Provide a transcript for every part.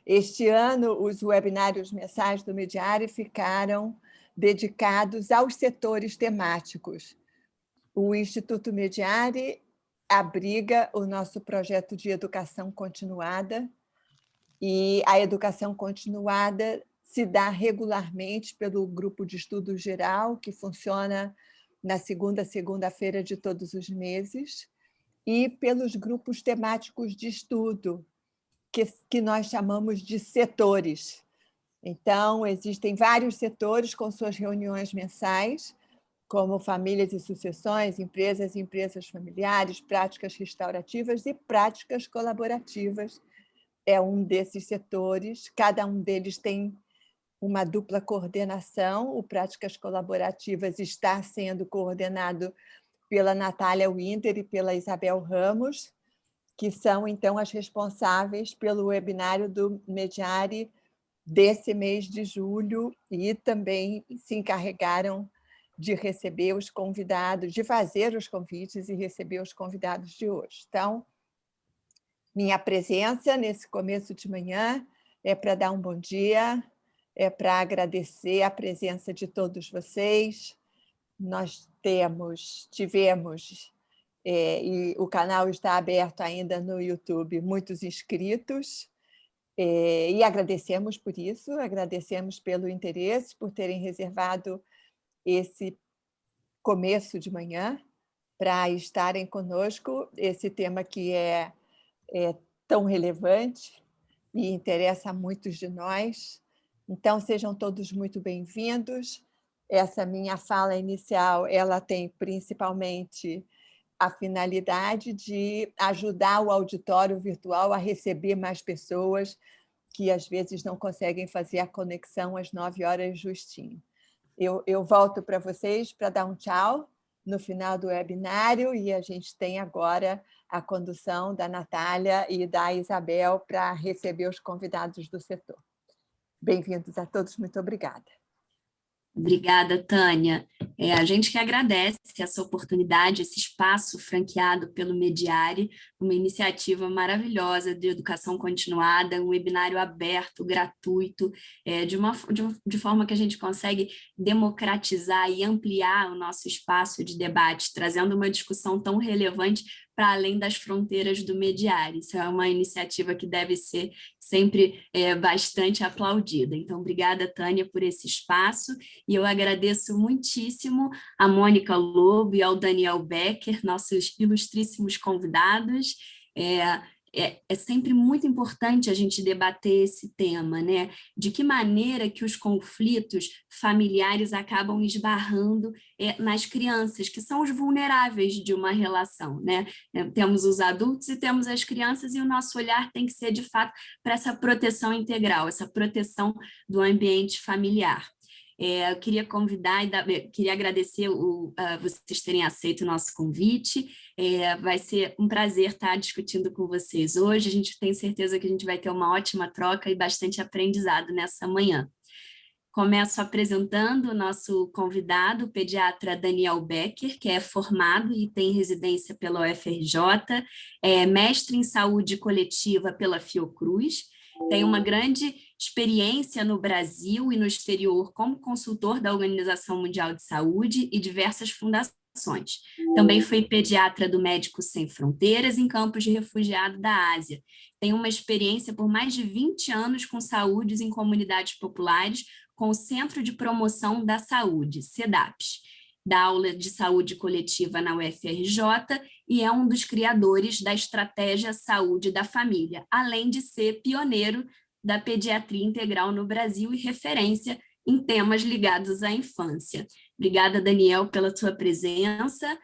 Este ano, os webinários mensais do Mediari ficaram dedicados aos setores temáticos. O Instituto Mediari abriga o nosso projeto de educação continuada, e a educação continuada se dá regularmente pelo grupo de estudo geral, que funciona na segunda-feira de todos os meses, e pelos grupos temáticos de estudo, que nós chamamos de setores. Então, existem vários setores com suas reuniões mensais, como famílias e sucessões, empresas e empresas familiares, práticas restaurativas e práticas colaborativas. É um desses setores, cada um deles tem uma dupla coordenação. O Práticas Colaborativas está sendo coordenado pela Natália Winter e pela Isabel Ramos, que são, então, as responsáveis pelo webinário do Mediari desse mês de julho, e também se encarregaram de receber os convidados, de fazer os convites e receber os convidados de hoje. Então, minha presença nesse começo de manhã é para dar um bom dia, é para agradecer a presença de todos vocês. Nós tivemos, e o canal está aberto ainda no YouTube, muitos inscritos, e agradecemos por isso, agradecemos pelo interesse, por terem reservado esse começo de manhã para estarem conosco. Esse tema que é tão relevante e interessa a muitos de nós. Então, sejam todos muito bem-vindos. Essa minha fala inicial, ela tem principalmente a finalidade de ajudar o auditório virtual a receber mais pessoas que, às vezes, não conseguem fazer a conexão às 9h justinho. Eu volto para vocês para dar um tchau no final do webinário, e a gente tem agora a condução da Natália e da Isabel para receber os convidados do setor. Bem-vindos a todos, muito obrigada. Obrigada, Tânia. A gente que agradece essa oportunidade, esse espaço franqueado pelo Mediari, uma iniciativa maravilhosa de educação continuada, um webinário aberto, gratuito, de forma que a gente consegue democratizar e ampliar o nosso espaço de debate, trazendo uma discussão tão relevante para além das fronteiras do Mediari. Isso é uma iniciativa que deve ser sempre bastante aplaudida. Então, obrigada, Tânia, por esse espaço, e eu agradeço muitíssimo a Mônica Lobo e ao Daniel Becker, nossos ilustríssimos convidados. É sempre muito importante a gente debater esse tema, né? De que maneira que os conflitos familiares acabam esbarrando nas crianças, que são os vulneráveis de uma relação, né? Temos os adultos e temos as crianças, e o nosso olhar tem que ser, de fato, para essa proteção integral, essa proteção do ambiente familiar. Eu queria convidar queria agradecer vocês terem aceito o nosso convite. Vai ser um prazer estar discutindo com vocês hoje. A gente tem certeza que a gente vai ter uma ótima troca e bastante aprendizado nessa manhã. Começo apresentando o nosso convidado, o pediatra Daniel Becker, que é formado e tem residência pela UFRJ, é mestre em saúde coletiva pela Fiocruz, tem uma grande experiência no Brasil e no exterior como consultor da Organização Mundial de Saúde e diversas fundações. Também foi pediatra do Médicos Sem Fronteiras em campos de refugiado da Ásia. Tem uma experiência por mais de 20 anos com saúdes em comunidades populares, com o Centro de Promoção da Saúde, CEDAPS. Dá aula de saúde coletiva na UFRJ e é um dos criadores da Estratégia Saúde da Família, além de ser pioneiro da pediatria integral no Brasil e referência em temas ligados à infância. Obrigada, Daniel, pela sua presença.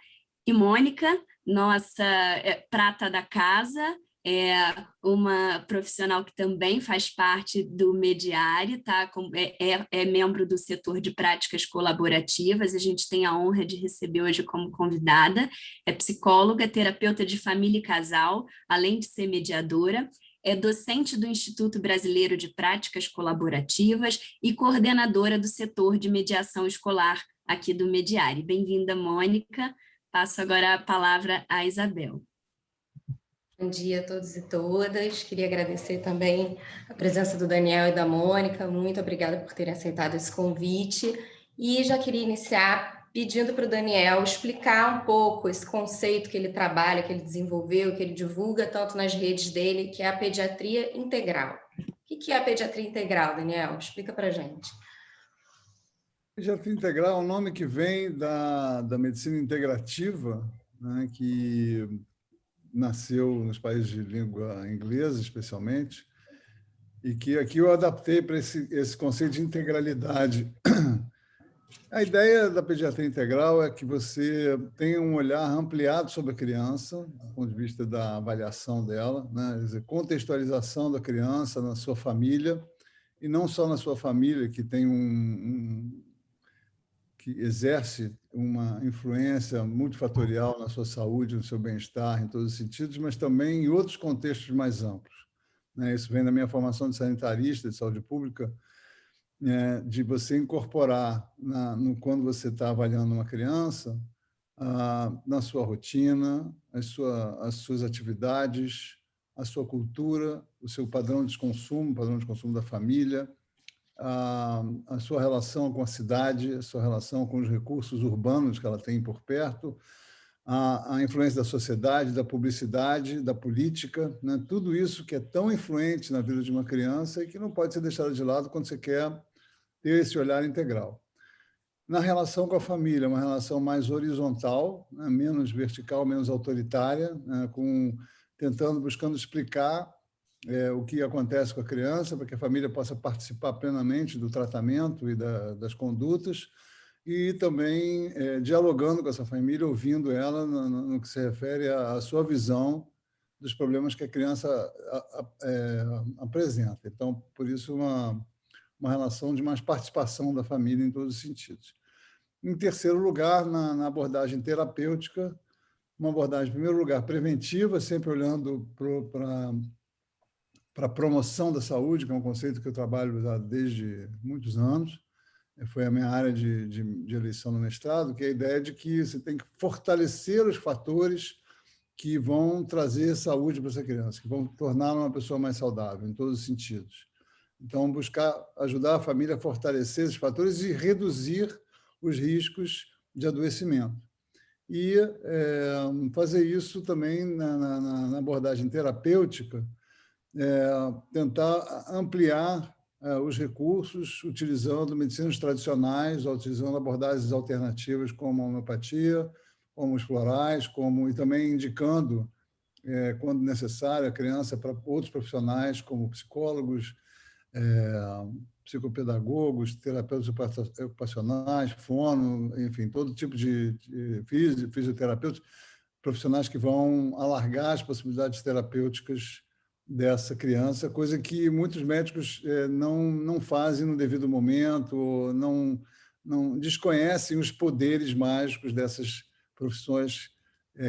E Mônica, nossa prata da casa, uma profissional que também faz parte do Mediari, tá? É membro do setor de práticas colaborativas, a gente tem a honra de receber hoje como convidada, é psicóloga, terapeuta de família e casal, além de ser mediadora, é docente do Instituto Brasileiro de Práticas Colaborativas e coordenadora do setor de mediação escolar aqui do Mediari. Bem-vinda, Mônica. Passo agora a palavra à Isabel. Bom dia a todos e todas. Queria agradecer também a presença do Daniel e da Mônica. Muito obrigada por terem aceitado esse convite. E já queria iniciar pedindo para o Daniel explicar um pouco esse conceito que ele trabalha, que ele desenvolveu, que ele divulga tanto nas redes dele, que é a pediatria integral. O que é a pediatria integral, Daniel? Explica para a gente. Pediatria integral é um nome que vem da medicina integrativa, né, que nasceu nos países de língua inglesa, especialmente, e que aqui eu adaptei para esse conceito de integralidade. A ideia da pediatria integral é que você tenha um olhar ampliado sobre a criança, do ponto de vista da avaliação dela, né? Quer dizer, contextualização da criança na sua família, e não só na sua família, que tem que exerce uma influência multifatorial na sua saúde, no seu bem-estar, em todos os sentidos, mas também em outros contextos mais amplos. Isso vem da minha formação de sanitarista, de saúde pública, de você incorporar, quando você está avaliando uma criança, na sua rotina, as suas atividades, a sua cultura, o seu padrão de consumo da família, a sua relação com a cidade, a sua relação com os recursos urbanos que ela tem por perto, a influência da sociedade, da publicidade, da política, né? Tudo isso que é tão influente na vida de uma criança e que não pode ser deixado de lado quando você quer ter esse olhar integral. Na relação com a família, uma relação mais horizontal, né? Menos vertical, menos autoritária, né? Buscando explicar o que acontece com a criança, para que a família possa participar plenamente do tratamento e das condutas, e também dialogando com essa família, ouvindo ela no que se refere à sua visão dos problemas que a criança apresenta. Então, por isso, uma relação de mais participação da família em todos os sentidos. Em terceiro lugar, na abordagem terapêutica, uma abordagem, em primeiro lugar, preventiva, sempre olhando para a promoção da saúde, que é um conceito que eu trabalho já desde muitos anos. Foi a minha área de eleição no mestrado, que é a ideia de que você tem que fortalecer os fatores que vão trazer saúde para essa criança, que vão torná-la uma pessoa mais saudável, em todos os sentidos. Então, buscar ajudar a família a fortalecer esses fatores e reduzir os riscos de adoecimento. E fazer isso também na abordagem terapêutica, tentar ampliar os recursos utilizando medicinas tradicionais, utilizando abordagens alternativas como a homeopatia, como os florais, e também indicando, quando necessário, a criança para outros profissionais, como psicólogos, psicopedagogos, terapeutas ocupacionais, fono, enfim, todo tipo de fisioterapeutas, profissionais que vão alargar as possibilidades terapêuticas dessa criança, coisa que muitos médicos não fazem no devido momento, não desconhecem os poderes mágicos dessas profissões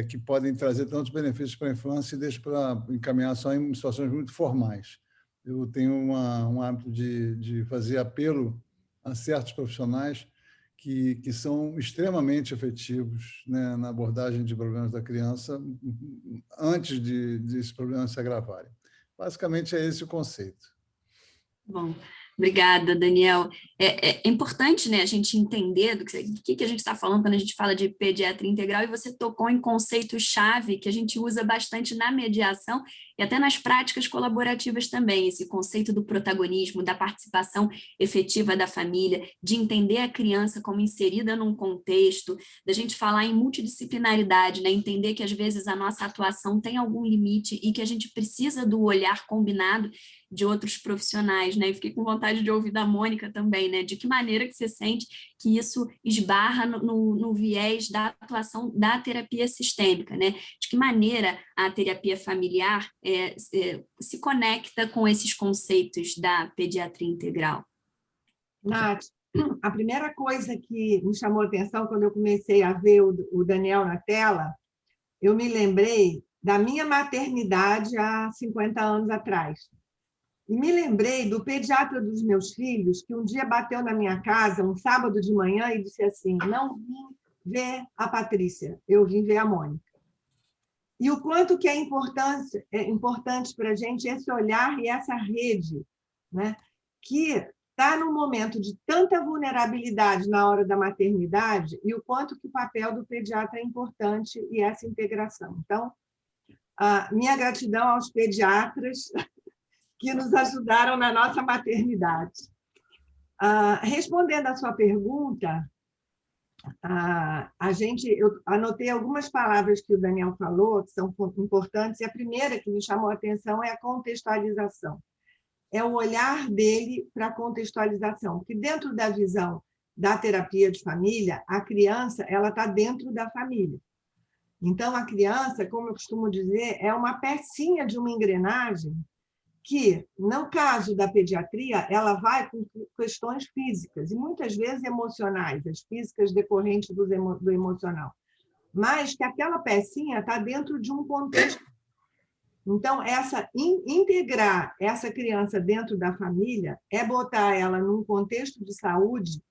que podem trazer tantos benefícios para a infância e deixam para encaminhar só em situações muito formais. Eu tenho um hábito de fazer apelo a certos profissionais que são extremamente efetivos, né, na abordagem de problemas da criança antes desses problemas se agravarem. Basicamente, é esse o conceito. Bom, obrigada, Daniel. É importante, né, a gente entender do que a gente está falando quando a gente fala de pediatria integral, e você tocou em conceitos-chave que a gente usa bastante na mediação e até nas práticas colaborativas também, esse conceito do protagonismo, da participação efetiva da família, de entender a criança como inserida num contexto, da gente falar em multidisciplinaridade, né, entender que às vezes a nossa atuação tem algum limite e que a gente precisa do olhar combinado de outros profissionais, né? E fiquei com vontade de ouvir da Mônica também, né? De que maneira que você sente que isso esbarra no viés da atuação da terapia sistêmica, né? De que maneira a terapia familiar se conecta com esses conceitos da pediatria integral? Nath, a primeira coisa que me chamou a atenção quando eu comecei a ver o Daniel na tela, eu me lembrei da minha maternidade há 50 anos atrás. E me lembrei do pediatra dos meus filhos, que um dia bateu na minha casa, um sábado de manhã, e disse assim: não vim ver a Patrícia, eu vim ver a Mônica. E o quanto que é importante para a gente esse olhar e essa rede, né? Que está num momento de tanta vulnerabilidade na hora da maternidade e o quanto que o papel do pediatra é importante e essa integração. Então, a minha gratidão aos pediatras que nos ajudaram na nossa maternidade. Respondendo à sua pergunta, eu anotei algumas palavras que o Daniel falou, que são importantes, e a primeira que me chamou a atenção é a contextualização. É o olhar dele para a contextualização, porque dentro da visão da terapia de família, a criança está dentro da família. Então, a criança, como eu costumo dizer, é uma pecinha de uma engrenagem que, no caso da pediatria, ela vai com questões físicas e muitas vezes emocionais, as físicas decorrentes do emocional, mas que aquela pecinha está dentro de um contexto. Então, integrar essa criança dentro da família é botar ela num contexto de saúde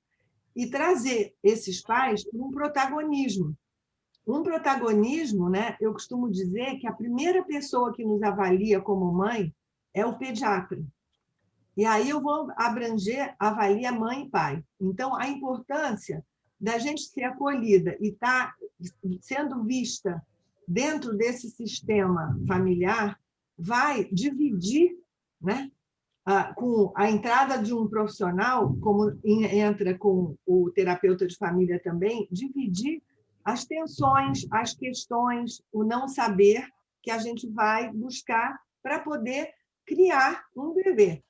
e trazer esses pais para um protagonismo. Um protagonismo, né? Eu costumo dizer que a primeira pessoa que nos avalia como mãe é o pediatra. E aí eu vou avalia mãe e pai. Então, a importância da gente ser acolhida e estar sendo vista dentro desse sistema familiar vai dividir, né, com a entrada de um profissional, como entra com o terapeuta de família também, dividir as tensões, as questões, o não saber que a gente vai buscar para poder criar um bebê.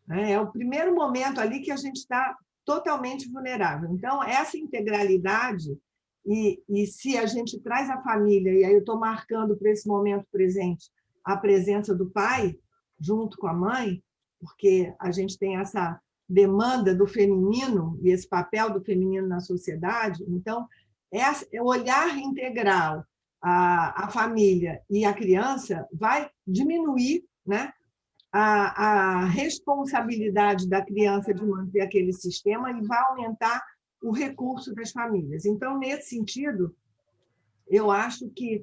É o primeiro momento ali que a gente está totalmente vulnerável. Então, essa integralidade, e se a gente traz a família, e aí eu estou marcando para esse momento presente a presença do pai, junto com a mãe, porque a gente tem essa demanda do feminino e esse papel do feminino na sociedade, então, o olhar integral à família e à criança vai diminuir, né, a responsabilidade da criança de manter aquele sistema e vai aumentar o recurso das famílias. Então, nesse sentido, eu acho que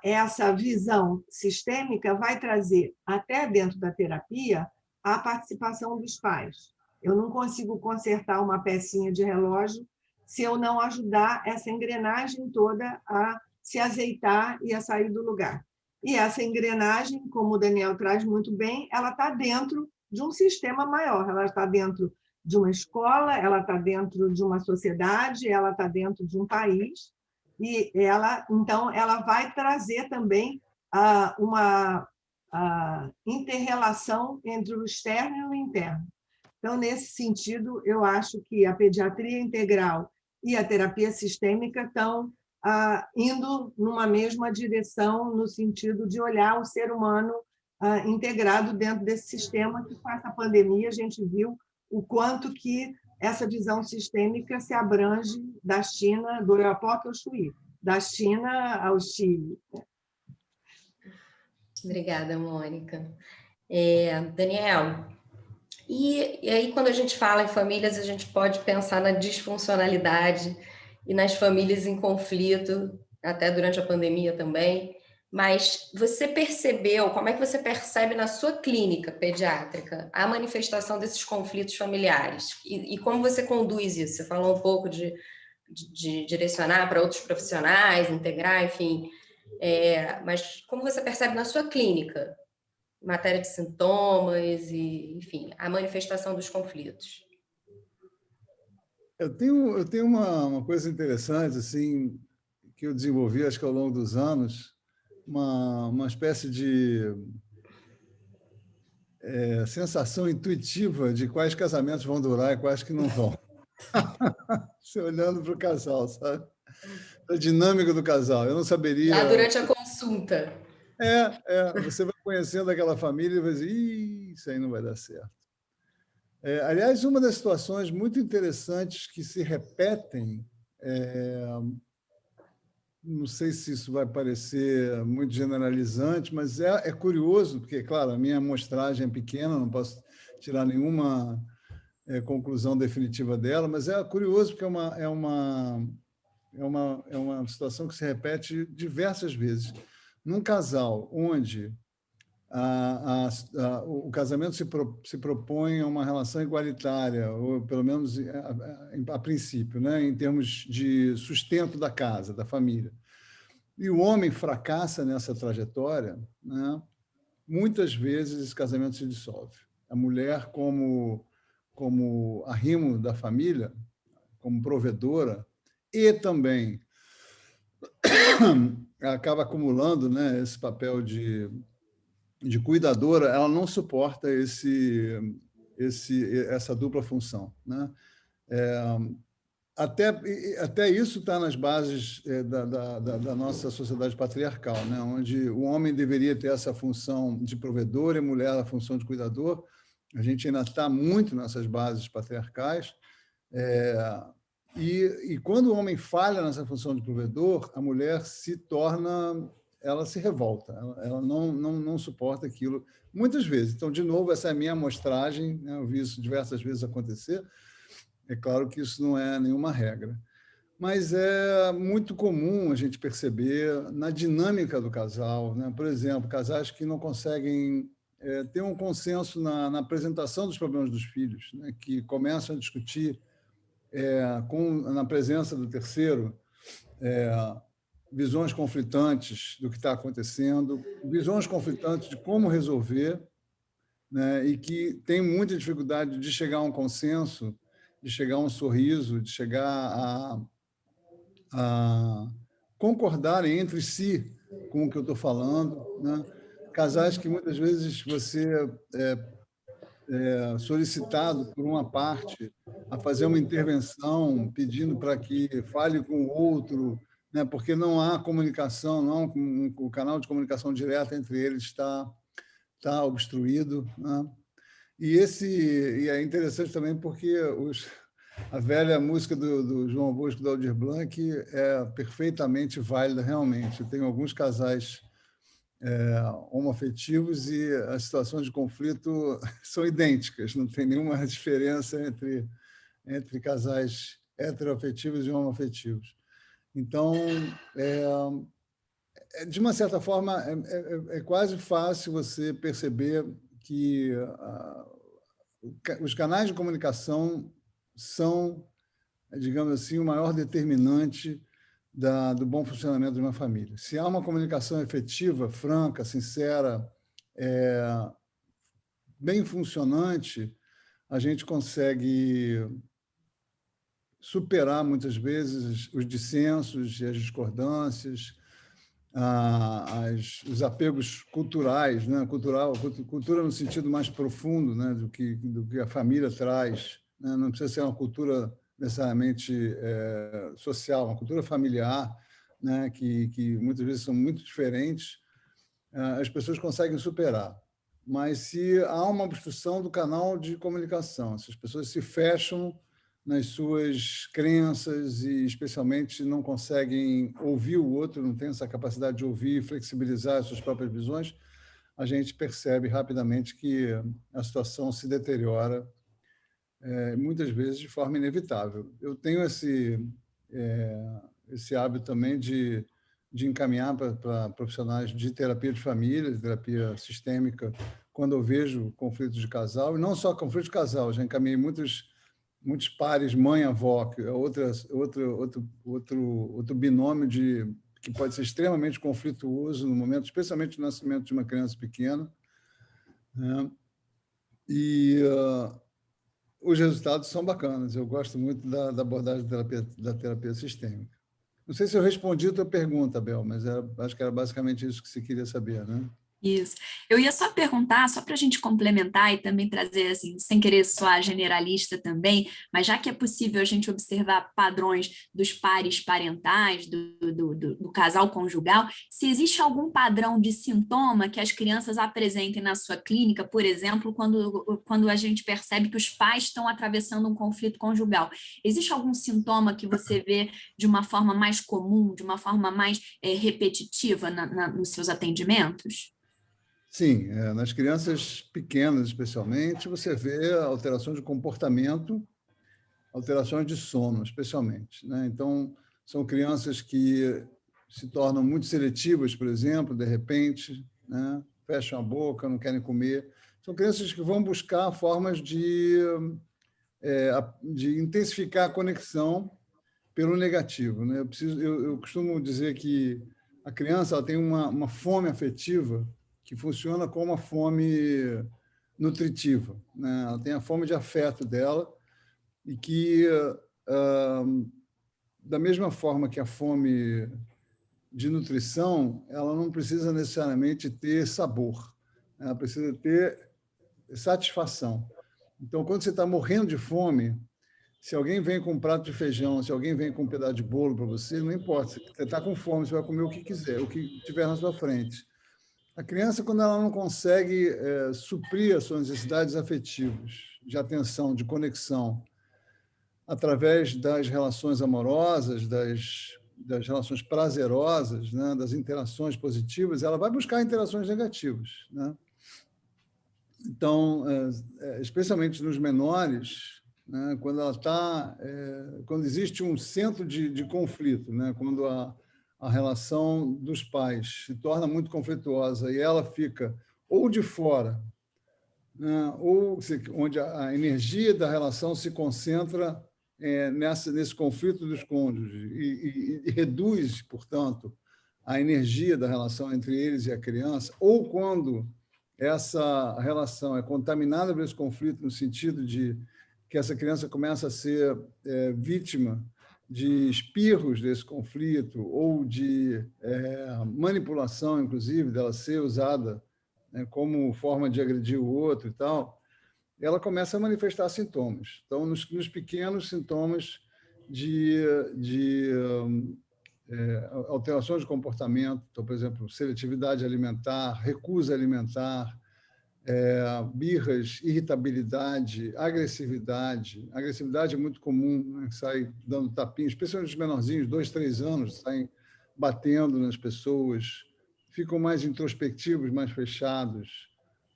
essa visão sistêmica vai trazer, até dentro da terapia, a participação dos pais. Eu não consigo consertar uma pecinha de relógio se eu não ajudar essa engrenagem toda a se azeitar e a sair do lugar. E essa engrenagem, como o Daniel traz muito bem, ela está dentro de um sistema maior, ela está dentro de uma escola, ela está dentro de uma sociedade, ela está dentro de um país, e então, ela vai trazer também uma inter-relação entre o externo e o interno. Então, nesse sentido, eu acho que a pediatria integral e a terapia sistêmica estão indo numa mesma direção, no sentido de olhar o ser humano integrado dentro desse sistema, que com essa pandemia a gente viu o quanto que essa visão sistêmica se abrange da China, do Oiapoque ao Chuí, da China ao Chile. Obrigada, Mônica. Daniel, e aí quando a gente fala em famílias, a gente pode pensar na disfuncionalidade e nas famílias em conflito, até durante a pandemia também, mas você percebeu, como é que você percebe na sua clínica pediátrica a manifestação desses conflitos familiares? E como você conduz isso? Você falou um pouco de direcionar para outros profissionais, integrar, enfim, mas como você percebe na sua clínica, em matéria de sintomas e, enfim, a manifestação dos conflitos? Eu tenho uma coisa interessante, assim, que eu desenvolvi, acho que ao longo dos anos, uma espécie de sensação intuitiva de quais casamentos vão durar e quais que não vão. Você olhando para o casal, sabe? A dinâmica do casal. Eu não saberia... Lá durante a consulta. Você vai conhecendo aquela família e vai dizer, isso aí não vai dar certo. Aliás, uma das situações muito interessantes que se repetem, não sei se isso vai parecer muito generalizante, mas é curioso, porque, claro, a minha amostragem é pequena, não posso tirar nenhuma conclusão definitiva dela, mas é curioso porque é uma situação que se repete diversas vezes. Num casal onde o casamento se propõe a uma relação igualitária, ou pelo menos a princípio, né, em termos de sustento da casa, da família, e o homem fracassa nessa trajetória, né, muitas vezes esse casamento se dissolve. A mulher, como arrimo da família, como provedora, e também acaba acumulando, né, esse papel de cuidadora, ela não suporta essa dupla função, né? Até isso está nas bases da nossa sociedade patriarcal, né? Onde o homem deveria ter essa função de provedor e a mulher a função de cuidador. A gente ainda está muito nessas bases patriarcais. E quando o homem falha nessa função de provedor, a mulher ela se revolta, ela não suporta aquilo, muitas vezes. Então, de novo, essa é a minha amostragem, né? Eu vi isso diversas vezes acontecer. É claro que isso não é nenhuma regra, mas é muito comum a gente perceber na dinâmica do casal, né? Por exemplo, casais que não conseguem ter um consenso na apresentação dos problemas dos filhos, né? Que começam a discutir na presença do terceiro, visões conflitantes do que está acontecendo, visões conflitantes de como resolver, né? E que tem muita dificuldade de chegar a um consenso, de chegar a um sorriso, de chegar a concordarem entre si com o que eu estou falando, né? Casais que muitas vezes você solicitado por uma parte a fazer uma intervenção, pedindo para que fale com o outro, né? Porque não há comunicação, o canal de comunicação direta entre eles está obstruído, né? E é interessante também porque a velha música do João Bosco, do Aldir Blanc, é perfeitamente válida, realmente. Eu tenho alguns casais homoafetivos e as situações de conflito são idênticas, não tem nenhuma diferença entre casais heteroafetivos e homoafetivos. Então, de uma certa forma, é quase fácil você perceber que os canais de comunicação são, digamos assim, o maior determinante do bom funcionamento de uma família. Se há uma comunicação efetiva, franca, sincera, bem funcionante, a gente consegue superar, muitas vezes, os dissensos e as discordâncias, os apegos culturais, né? Cultura no sentido mais profundo, né? do que a família traz, né? Não precisa ser uma cultura necessariamente social, uma cultura familiar, né? que muitas vezes são muito diferentes, as pessoas conseguem superar. Mas se há uma obstrução do canal de comunicação, se as pessoas se fecham nas suas crenças e, especialmente, não conseguem ouvir o outro, não tem essa capacidade de ouvir e flexibilizar as suas próprias visões, a gente percebe rapidamente que a situação se deteriora, muitas vezes de forma inevitável. Eu tenho esse hábito também de encaminhar para profissionais de terapia de família, de terapia sistêmica, quando eu vejo conflitos de casal, e não só conflitos de casal, já encaminhei muitos pares mãe-avó, que é outro binômio que pode ser extremamente conflituoso no momento, especialmente no nascimento de uma criança pequena, né? E os resultados são bacanas. Eu gosto muito da abordagem da terapia sistêmica. Não sei se eu respondi a tua pergunta, Bel, mas acho que era basicamente isso que você queria saber, né? Isso. Eu ia só perguntar, só para a gente complementar e também trazer, assim, sem querer soar generalista também, mas já que é possível a gente observar padrões dos pares parentais, do casal conjugal, se existe algum padrão de sintoma que as crianças apresentem na sua clínica, por exemplo, quando a gente percebe que os pais estão atravessando um conflito conjugal. Existe algum sintoma que você vê de uma forma mais comum, de uma forma mais repetitiva nos seus atendimentos? Sim, nas crianças pequenas, especialmente, você vê alterações de comportamento, alterações de sono, especialmente, né? Então, são crianças que se tornam muito seletivas, por exemplo, de repente, né? Fecham a boca, não querem comer. São crianças que vão buscar formas de intensificar a conexão pelo negativo, né? Eu costumo dizer que a criança ela tem uma fome afetiva que funciona como uma fome nutritiva, né? Ela tem a fome de afeto dela e que, da mesma forma que a fome de nutrição, ela não precisa necessariamente ter sabor, ela precisa ter satisfação. Então, quando você está morrendo de fome, se alguém vem com um prato de feijão, se alguém vem com um pedaço de bolo para você, não importa, você está com fome, você vai comer o que quiser, o que tiver na sua frente. A criança, quando ela não consegue suprir as suas necessidades afetivas, de atenção, de conexão, através das relações amorosas, das relações prazerosas, né, das interações positivas, ela vai buscar interações negativas, né? Então, especialmente nos menores, né, quando existe um centro de conflito, né, quando a relação dos pais se torna muito conflituosa e ela fica ou de fora, né, ou onde a energia da relação se concentra nesse conflito dos cônjuges e reduz, portanto, a energia da relação entre eles e a criança, ou quando essa relação é contaminada por esse conflito no sentido de que essa criança começa a ser vítima de espirros desse conflito ou de manipulação, inclusive, dela ser usada, né, como forma de agredir o outro e tal, ela começa a manifestar sintomas. Então, nos pequenos sintomas de alterações de comportamento, então, por exemplo, seletividade alimentar, recusa alimentar, birras, irritabilidade, agressividade. A agressividade é muito comum, né? Sai dando tapinhos, especialmente os menorzinhos, 2, 3 anos, saem batendo nas pessoas, ficam mais introspectivos, mais fechados,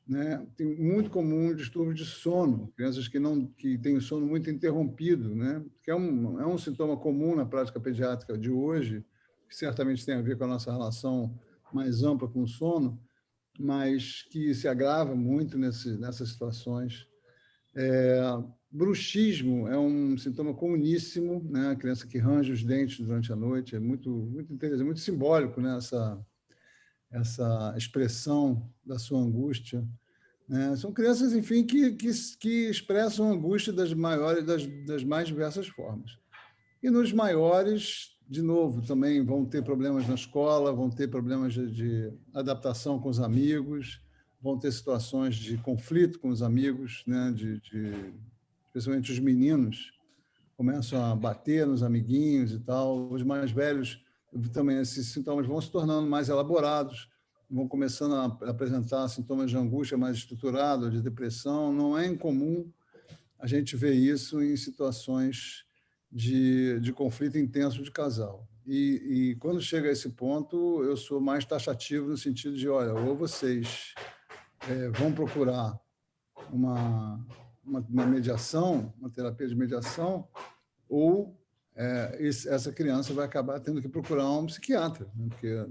né? Tem muito comum distúrbio de sono, crianças que têm o sono muito interrompido, né? Que é um sintoma comum na prática pediátrica de hoje, que certamente tem a ver com a nossa relação mais ampla com o sono, mas que se agrava muito nessas situações. Bruxismo é um sintoma comuníssimo, né? A criança que range os dentes durante a noite, é muito, muito interessante, muito simbólico, né? Essa expressão da sua angústia. São crianças, enfim, que expressam angústia das mais diversas formas. E nos maiores, de novo, também vão ter problemas na escola, vão ter problemas de adaptação com os amigos, vão ter situações de conflito com os amigos, né? Especialmente os meninos começam a bater nos amiguinhos e tal. Os mais velhos também, esses sintomas vão se tornando mais elaborados, vão começando a apresentar sintomas de angústia mais estruturados, de depressão. Não é incomum a gente ver isso em situações de conflito intenso de casal. E quando chega a esse ponto, eu sou mais taxativo no sentido de, olha, ou vocês vão procurar uma mediação, uma terapia de mediação, ou essa criança vai acabar tendo que procurar um psiquiatra, né? Porque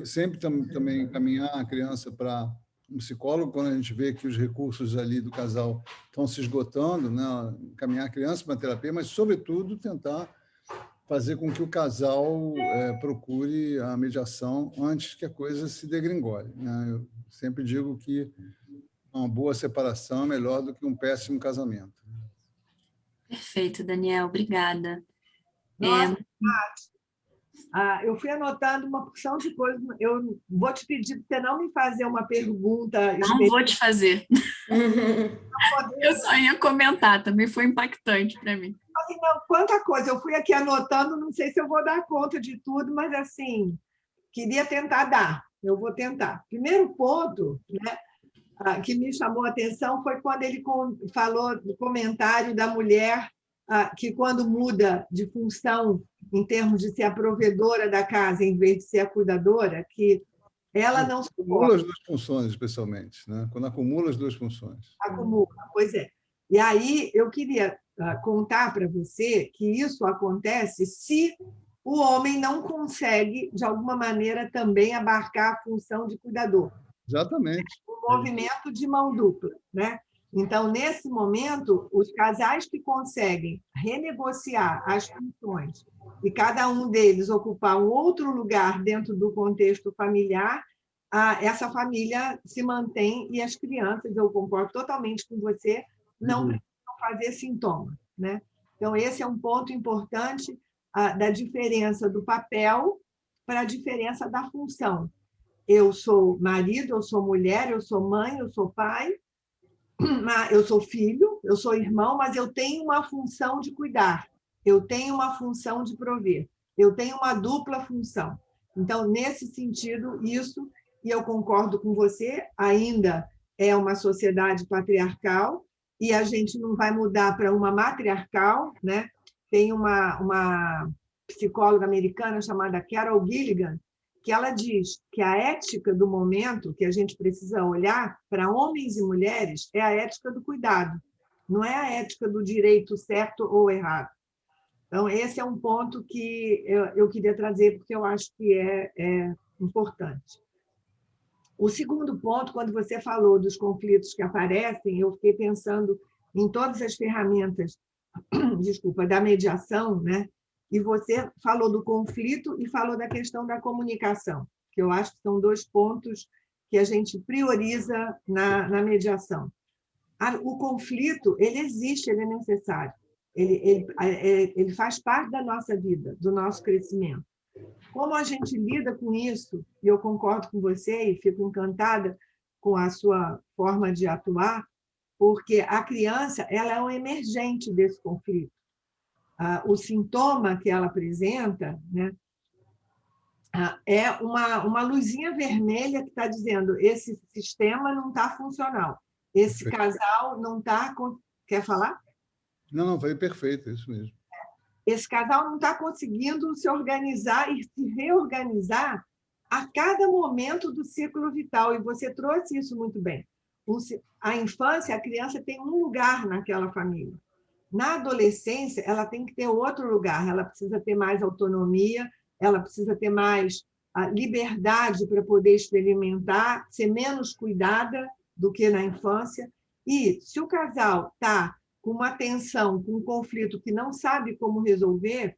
sempre também encaminhar a criança para um psicólogo, quando a gente vê que os recursos ali do casal estão se esgotando, né? Encaminhar a criança para a terapia, mas, sobretudo, tentar fazer com que o casal procure a mediação antes que a coisa se degringole, né? Eu sempre digo que uma boa separação é melhor do que um péssimo casamento. Perfeito, Daniel, obrigada. Nossa, eu fui anotando uma porção de coisas. Eu vou te pedir para você não me fazer uma pergunta. Não vou te fazer. Eu só ia comentar, também foi impactante para mim. Não, quanta coisa. Eu fui aqui anotando, não sei se eu vou dar conta de tudo, mas, assim, queria tentar dar. Eu vou tentar. Primeiro ponto, né, que me chamou a atenção foi quando ele falou do comentário da mulher que, quando muda de função em termos de ser a provedora da casa em vez de ser a cuidadora, que ela não suporta. Acumula as duas funções, especialmente, né? Quando acumula as duas funções. Acumula, pois é. E aí eu queria contar para você que isso acontece se o homem não consegue, de alguma maneira, também abarcar a função de cuidador. Exatamente. Um movimento de mão dupla, né? Então, nesse momento, os casais que conseguem renegociar as funções e cada um deles ocupar um outro lugar dentro do contexto familiar, essa família se mantém e as crianças, eu concordo totalmente com você, não precisam fazer sintoma, né? Então, esse é um ponto importante da diferença do papel para a diferença da função. Eu sou marido, eu sou mulher, eu sou mãe, eu sou pai, eu sou filho, eu sou irmão, mas eu tenho uma função de cuidar, eu tenho uma função de prover, eu tenho uma dupla função. Então, nesse sentido, isso, e eu concordo com você, ainda é uma sociedade patriarcal e a gente não vai mudar para uma matriarcal, né? Tem uma psicóloga americana chamada Carol Gilligan, que ela diz que a ética do momento que a gente precisa olhar para homens e mulheres é a ética do cuidado, não é a ética do direito certo ou errado. Então, esse é um ponto que eu queria trazer, porque eu acho que é importante. O segundo ponto, quando você falou dos conflitos que aparecem, eu fiquei pensando em todas as ferramentas, desculpa, da mediação, né? E você falou do conflito e falou da questão da comunicação, que eu acho que são 2 pontos que a gente prioriza na mediação. O conflito, ele existe, ele é necessário. Ele faz parte da nossa vida, do nosso crescimento. Como a gente lida com isso, e eu concordo com você e fico encantada com a sua forma de atuar, porque a criança ela é um emergente desse conflito. O sintoma que ela apresenta, né, é uma luzinha vermelha que está dizendo esse sistema não está funcional, esse casal não está... Quer falar? Não, foi perfeito, isso mesmo. Esse casal não está conseguindo se organizar e se reorganizar a cada momento do ciclo vital, e você trouxe isso muito bem. A infância, a criança tem um lugar naquela família. Na adolescência, ela tem que ter outro lugar, ela precisa ter mais autonomia, ela precisa ter mais liberdade para poder experimentar, ser menos cuidada do que na infância. E se o casal está com uma tensão, com um conflito que não sabe como resolver,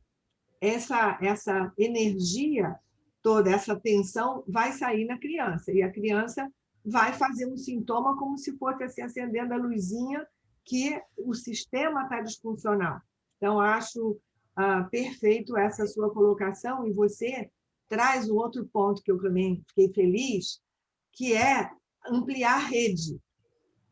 essa energia toda, essa tensão vai sair na criança, e a criança vai fazer um sintoma como se fosse assim, acendendo a luzinha que o sistema está disfuncional. Então, acho perfeito essa sua colocação, e você traz um outro ponto que eu também fiquei feliz, que é ampliar a rede,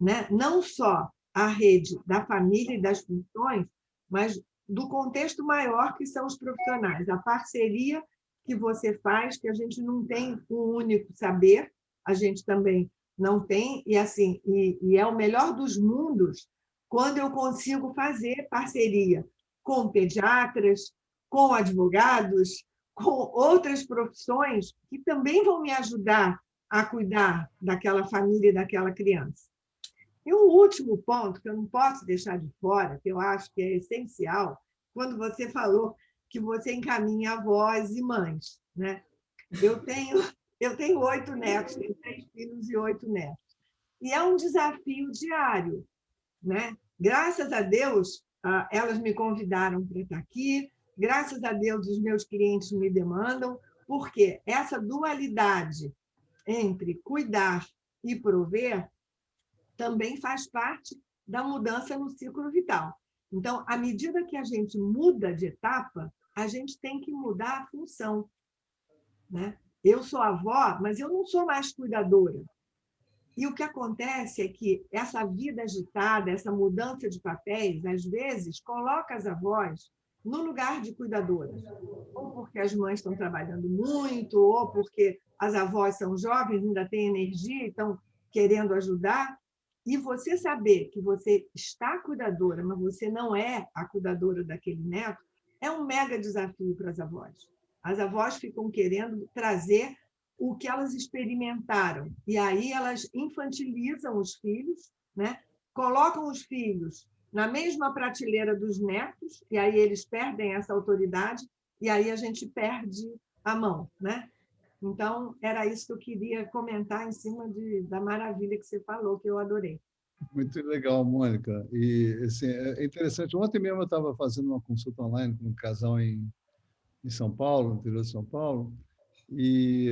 né? Não só a rede da família e das funções, mas do contexto maior, que são os profissionais, a parceria que você faz, que a gente não tem um único saber, a gente também não tem, e assim, e é o melhor dos mundos quando eu consigo fazer parceria com pediatras, com advogados, com outras profissões que também vão me ajudar a cuidar daquela família e daquela criança. E um último ponto que eu não posso deixar de fora, que eu acho que é essencial, quando você falou que você encaminha avós e mães, né? Eu tenho 8 netos, tenho 3 filhos e 8 netos. E é um desafio diário, né? Graças a Deus, elas me convidaram para estar aqui, graças a Deus, os meus clientes me demandam, porque essa dualidade entre cuidar e prover também faz parte da mudança no ciclo vital. Então, à medida que a gente muda de etapa, a gente tem que mudar a função, né? Eu sou avó, mas eu não sou mais cuidadora. E o que acontece é que essa vida agitada, essa mudança de papéis, às vezes, coloca as avós no lugar de cuidadoras. Ou porque as mães estão trabalhando muito, ou porque as avós são jovens, ainda têm energia e estão querendo ajudar. E você saber que você está cuidadora, mas você não é a cuidadora daquele neto, é um mega desafio para as avós. As avós ficam querendo trazer o que elas experimentaram. E aí elas infantilizam os filhos, né? Colocam os filhos na mesma prateleira dos netos, e aí eles perdem essa autoridade, e aí a gente perde a mão, né? Então, era isso que eu queria comentar em cima da maravilha que você falou, que eu adorei. Muito legal, Mônica. E assim, é interessante. Ontem mesmo eu estava fazendo uma consulta online com um casal em São Paulo, no interior de São Paulo, e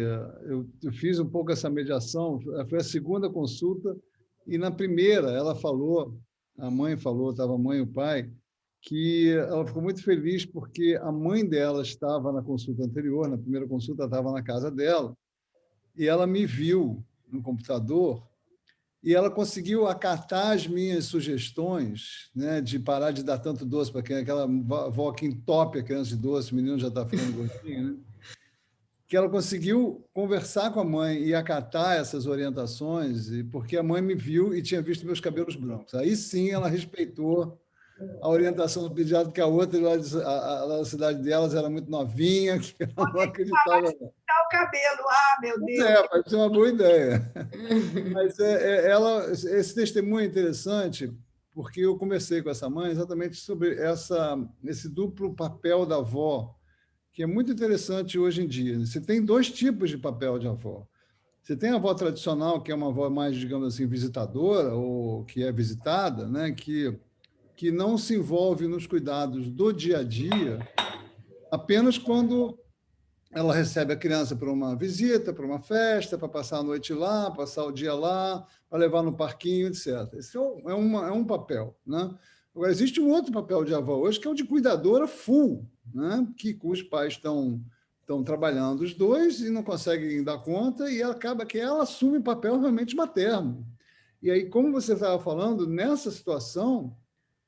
eu fiz um pouco essa mediação. Foi a segunda consulta, e na primeira ela falou, a mãe falou, estava a mãe e o pai, que ela ficou muito feliz porque a mãe dela estava na consulta anterior, na primeira consulta estava na casa dela, e ela me viu no computador e ela conseguiu acatar as minhas sugestões, né, de parar de dar tanto doce para aquela avó que entope a criança de doce, o menino já está ficando gordinho, né? Que ela conseguiu conversar com a mãe e acatar essas orientações, porque a mãe me viu e tinha visto meus cabelos brancos. Aí sim ela respeitou a orientação do pediatra, que a outra lá da cidade delas era muito novinha, que ela não acreditava. O cabelo, meu Deus! Pode ser uma boa ideia. Mas esse testemunho é interessante, porque eu conversei com essa mãe exatamente sobre esse duplo papel da avó, que é muito interessante hoje em dia. Você tem dois tipos de papel de avó. Você tem a avó tradicional, que é uma avó mais, digamos assim, visitadora, ou que é visitada, né? que não se envolve nos cuidados do dia a dia, apenas quando ela recebe a criança para uma visita, para uma festa, para passar a noite lá, passar o dia lá, para levar no parquinho, etc. Esse é um papel, né? Agora, existe um outro papel de avó hoje, que é o de cuidadora full, né? Que os pais estão trabalhando os dois e não conseguem dar conta, e acaba que ela assume o papel realmente materno. E aí, como você estava falando, nessa situação,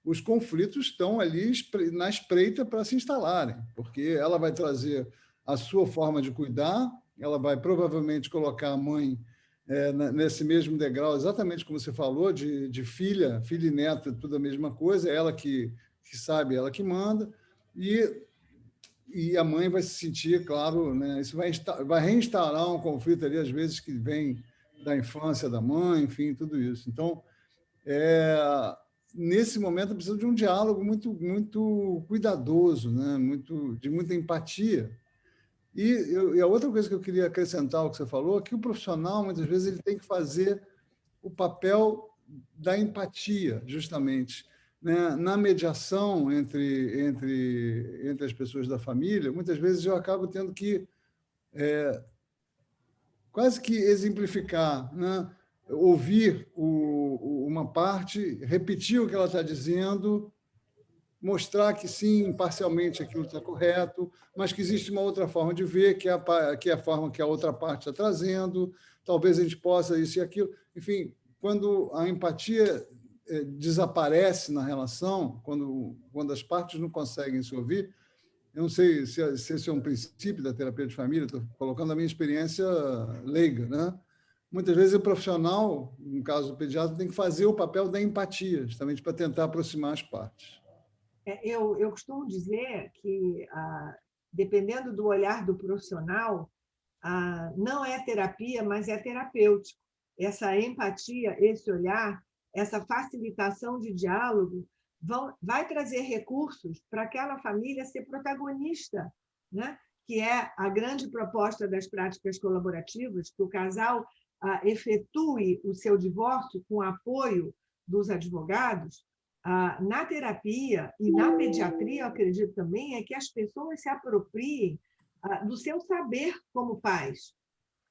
os conflitos estão ali na espreita para se instalarem, porque ela vai trazer a sua forma de cuidar, ela vai provavelmente colocar a mãe nesse mesmo degrau, exatamente como você falou, de filha e neta, tudo a mesma coisa, ela que sabe, ela que manda, e a mãe vai se sentir, claro, né, isso vai reinstaurar um conflito ali, às vezes, que vem da infância da mãe, enfim, tudo isso. Então, nesse momento, precisa de um diálogo muito, muito cuidadoso, né, de muita empatia. E a outra coisa que eu queria acrescentar ao que você falou é que o profissional, muitas vezes, ele tem que fazer o papel da empatia, justamente. Né? Na mediação entre as pessoas da família, muitas vezes eu acabo tendo que quase que exemplificar, né? Ouvir uma parte, repetir o que ela está dizendo, mostrar que, sim, parcialmente aquilo está correto, mas que existe uma outra forma de ver, que é a forma que a outra parte está trazendo, talvez a gente possa isso e aquilo. Enfim, quando a empatia desaparece na relação, quando as partes não conseguem se ouvir, eu não sei se esse é um princípio da terapia de família, estou colocando a minha experiência leiga, né? Muitas vezes o profissional, no caso do pediatra, tem que fazer o papel da empatia, justamente para tentar aproximar as partes. Eu costumo dizer que, dependendo do olhar do profissional, não é terapia, mas é terapêutico. Essa empatia, esse olhar, essa facilitação de diálogo vai trazer recursos para aquela família ser protagonista, né? Que é a grande proposta das práticas colaborativas, que o casal efetue o seu divórcio com apoio dos advogados. Na terapia e na pediatria, eu acredito também, é que as pessoas se apropriem do seu saber como pais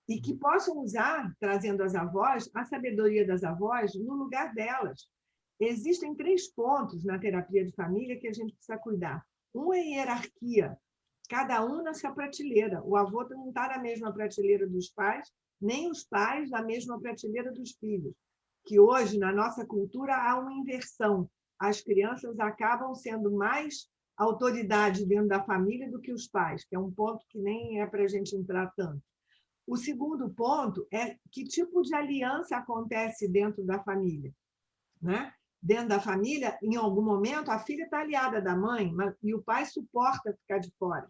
e que possam usar, trazendo as avós, a sabedoria das avós no lugar delas. Existem 3 pontos na terapia de família que a gente precisa cuidar. Um é hierarquia, cada um na sua prateleira. O avô não está na mesma prateleira dos pais, nem os pais na mesma prateleira dos filhos. Que hoje, na nossa cultura, há uma inversão. As crianças acabam sendo mais autoridade dentro da família do que os pais, que é um ponto que nem é para a gente entrar tanto. O segundo ponto é que tipo de aliança acontece dentro da família, né? Dentro da família, em algum momento, a filha está aliada da mãe, e o pai suporta ficar de fora.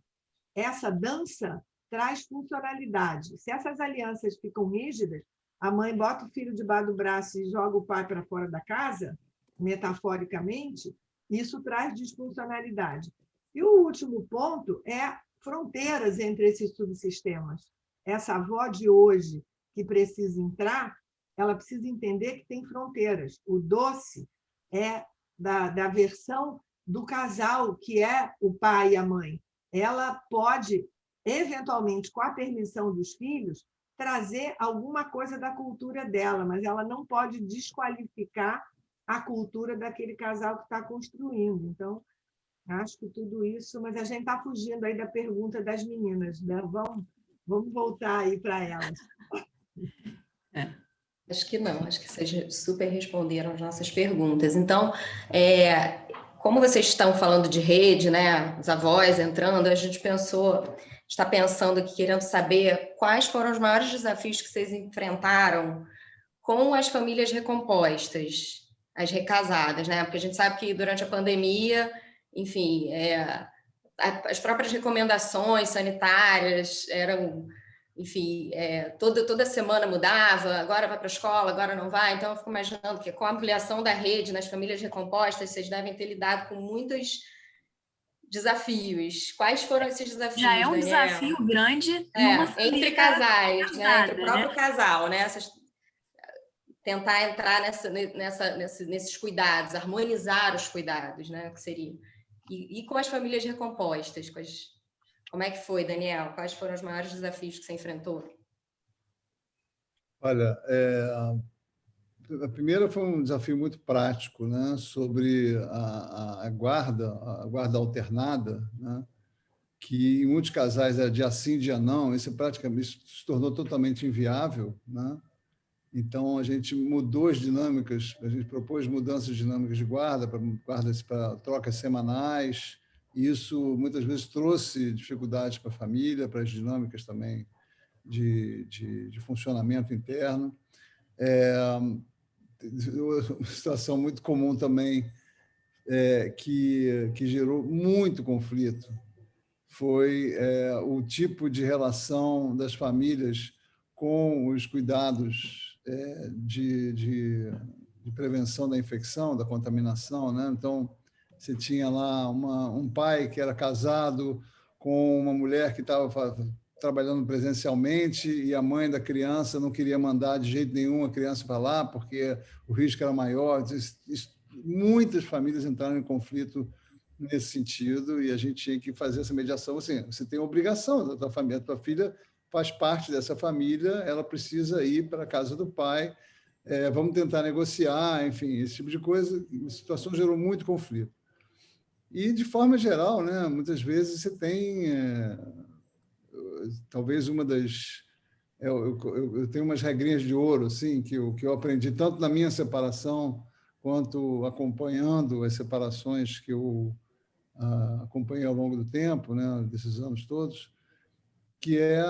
Essa dança traz funcionalidade. Se essas alianças ficam rígidas, a mãe bota o filho debaixo do braço e joga o pai para fora da casa, metaforicamente, isso traz disfuncionalidade. E o último ponto é fronteiras entre esses subsistemas. Essa avó de hoje que precisa entrar, ela precisa entender que tem fronteiras. O doce é da versão do casal, que é o pai e a mãe. Ela pode, eventualmente, com a permissão dos filhos, trazer alguma coisa da cultura dela, mas ela não pode desqualificar a cultura daquele casal que está construindo. Então, acho que tudo isso... Mas a gente está fugindo aí da pergunta das meninas, né? Vamos voltar aí para elas. Acho que não, acho que vocês super responderam as nossas perguntas. Então, como vocês estão falando de rede, né, os avós entrando, a gente está pensando aqui, querendo saber quais foram os maiores desafios que vocês enfrentaram com as famílias recompostas, as recasadas, né? Porque a gente sabe que durante a pandemia, enfim, as próprias recomendações sanitárias eram... Enfim, toda semana mudava, agora vai para a escola, agora não vai. Então, eu fico imaginando que com a ampliação da rede nas famílias recompostas, vocês devem ter lidado com muitos desafios. Quais foram esses desafios, Já é um Daniel? desafio grande numa família entre casais, casada, né? Entre o próprio né? casal, né? Tentar entrar nesses cuidados, harmonizar os cuidados, né? Que seria. E com as famílias recompostas, como é que foi, Daniel? Quais foram os maiores desafios que você enfrentou? Olha, a primeira foi um desafio muito prático, né, sobre a guarda alternada, né, que em muitos casais era dia sim, dia não. Isso praticamente se tornou totalmente inviável, né? Então, a gente mudou as dinâmicas, a gente propôs mudanças dinâmicas de guarda, para trocas semanais. Isso, muitas vezes, trouxe dificuldades para a família, para as dinâmicas também de funcionamento interno. Uma situação muito comum também, que gerou muito conflito, foi o tipo de relação das famílias com os cuidados de prevenção da infecção, da contaminação, né? Então, você tinha lá um pai que era casado com uma mulher que estava trabalhando presencialmente e a mãe da criança não queria mandar de jeito nenhum a criança para lá porque o risco era maior. Muitas famílias entraram em conflito nesse sentido e a gente tinha que fazer essa mediação. Assim, você tem a obrigação da tua família, a tua filha faz parte dessa família, ela precisa ir para a casa do pai, vamos tentar negociar, enfim, esse tipo de coisa. A situação gerou muito conflito. E, de forma geral, né, muitas vezes você tem, talvez uma das... Eu tenho umas regrinhas de ouro assim, que eu aprendi tanto na minha separação quanto acompanhando as separações que eu acompanhei ao longo do tempo, né, desses anos todos, que é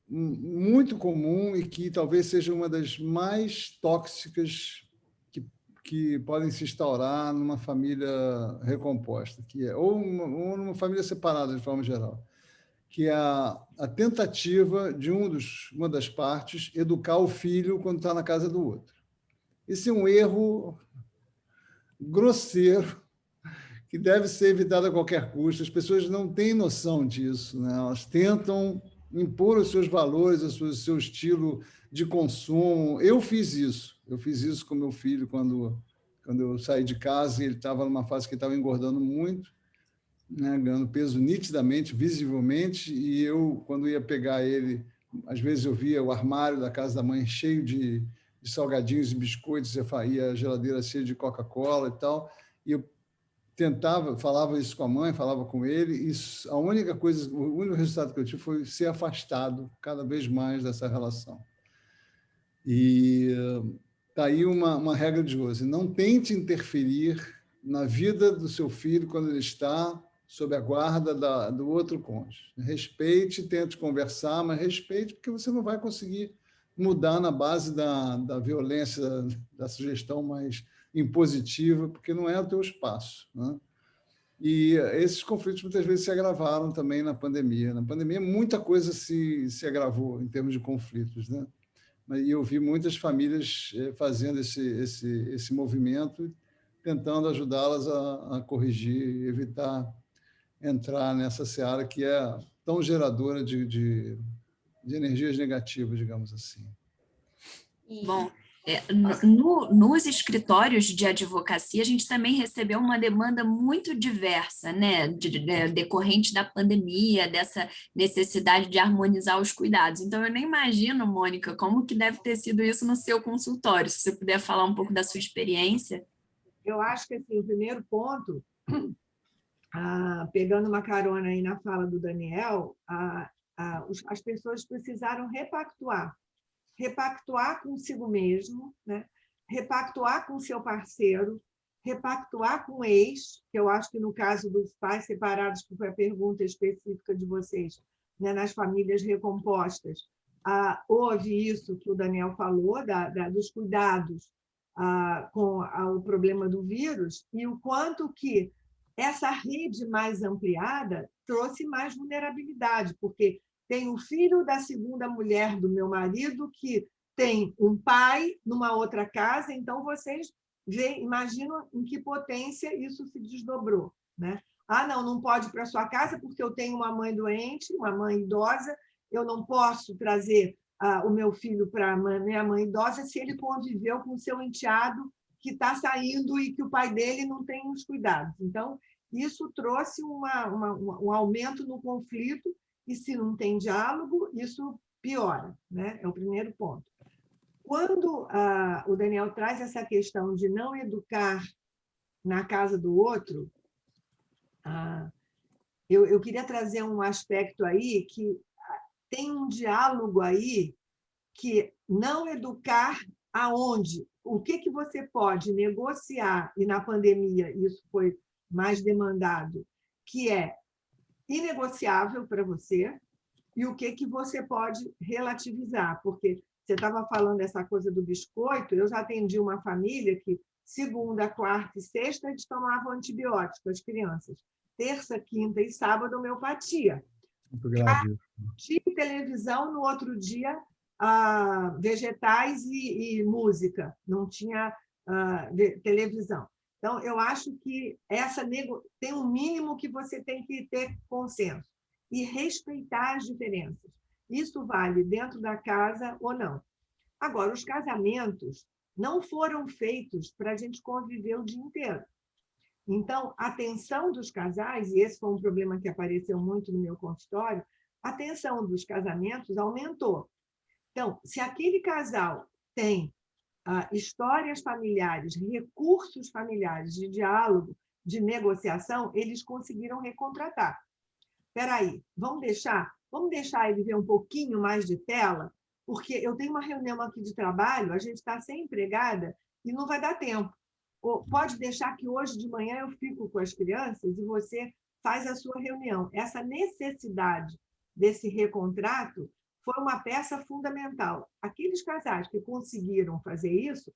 muito comum e que talvez seja uma das mais tóxicas que podem se instaurar numa família recomposta, que ou numa família separada, de forma geral, que é a tentativa de uma das partes educar o filho quando está na casa do outro. Esse é um erro grosseiro que deve ser evitado a qualquer custo. As pessoas não têm noção disso, né? Elas tentam impor os seus valores, o seu estilo de consumo. Eu fiz isso com meu filho quando eu saí de casa e ele estava numa fase que estava engordando muito, né, ganhando peso nitidamente, visivelmente, e eu, quando ia pegar ele, às vezes eu via o armário da casa da mãe cheio de salgadinhos e biscoitos, e a geladeira cheia de Coca-Cola e tal, e eu falava isso com a mãe, falava com ele, e o único resultado que eu tive foi ser afastado cada vez mais dessa relação. E está aí uma regra de ouro: não tente interferir na vida do seu filho quando ele está sob a guarda do outro cônjuge. Respeite, tente conversar, mas respeite, porque você não vai conseguir mudar na base da violência, da sugestão mais impositiva, porque não é o teu espaço, né? E esses conflitos muitas vezes se agravaram também na pandemia. Na pandemia, muita coisa se agravou em termos de conflitos, né? E eu vi muitas famílias fazendo esse movimento, tentando ajudá-las a corrigir, evitar entrar nessa seara que é tão geradora de energias negativas, digamos assim. Bom, nos escritórios de advocacia, a gente também recebeu uma demanda muito diversa, né, decorrente da pandemia, dessa necessidade de harmonizar os cuidados. Então, eu nem imagino, Mônica, como que deve ter sido isso no seu consultório. Se você puder falar um pouco da sua experiência. Eu acho que assim, o primeiro ponto, pegando uma carona aí na fala do Daniel, as pessoas precisaram repactuar consigo mesmo, né? Repactuar com seu parceiro, repactuar com o ex, que eu acho que no caso dos pais separados, que foi a pergunta específica de vocês, né? Nas famílias recompostas, houve isso que o Daniel falou, dos cuidados com o problema do vírus, e o quanto que essa rede mais ampliada trouxe mais vulnerabilidade, porque tem o filho da segunda mulher do meu marido que tem um pai numa outra casa, então vocês imaginam em que potência isso se desdobrou, né? Não pode ir para sua casa porque eu tenho uma mãe doente, uma mãe idosa, eu não posso trazer o meu filho para a minha mãe idosa se ele conviveu com o seu enteado que está saindo e que o pai dele não tem os cuidados. Então, isso trouxe um aumento no conflito, e se não tem diálogo, isso piora, né? É o primeiro ponto. Quando o Daniel traz essa questão de não educar na casa do outro, eu queria trazer um aspecto aí que tem um diálogo aí que não educar aonde? O que você pode negociar, e na pandemia isso foi mais demandado, que é inegociável para você, e o que você pode relativizar, porque você estava falando dessa coisa do biscoito, eu já atendi uma família que segunda, quarta e sexta eles tomavam antibiótico, as crianças. Terça, quinta e sábado, homeopatia. Muito grave. Tinha televisão, no outro dia, vegetais e música, não tinha televisão. Então, eu acho que tem um mínimo que você tem que ter consenso e respeitar as diferenças. Isso vale dentro da casa ou não. Agora, os casamentos não foram feitos para a gente conviver o dia inteiro. Então, a tensão dos casais, e esse foi um problema que apareceu muito no meu consultório, a tensão dos casamentos aumentou. Então, se aquele casal tem histórias familiares, recursos familiares de diálogo, de negociação, eles conseguiram recontratar. Espera aí, vamos deixar ele ver um pouquinho mais de tela, porque eu tenho uma reunião aqui de trabalho, a gente está sem empregada e não vai dar tempo. Ou pode deixar que hoje de manhã eu fico com as crianças e você faz a sua reunião. Essa necessidade desse recontrato foi uma peça fundamental. Aqueles casais que conseguiram fazer isso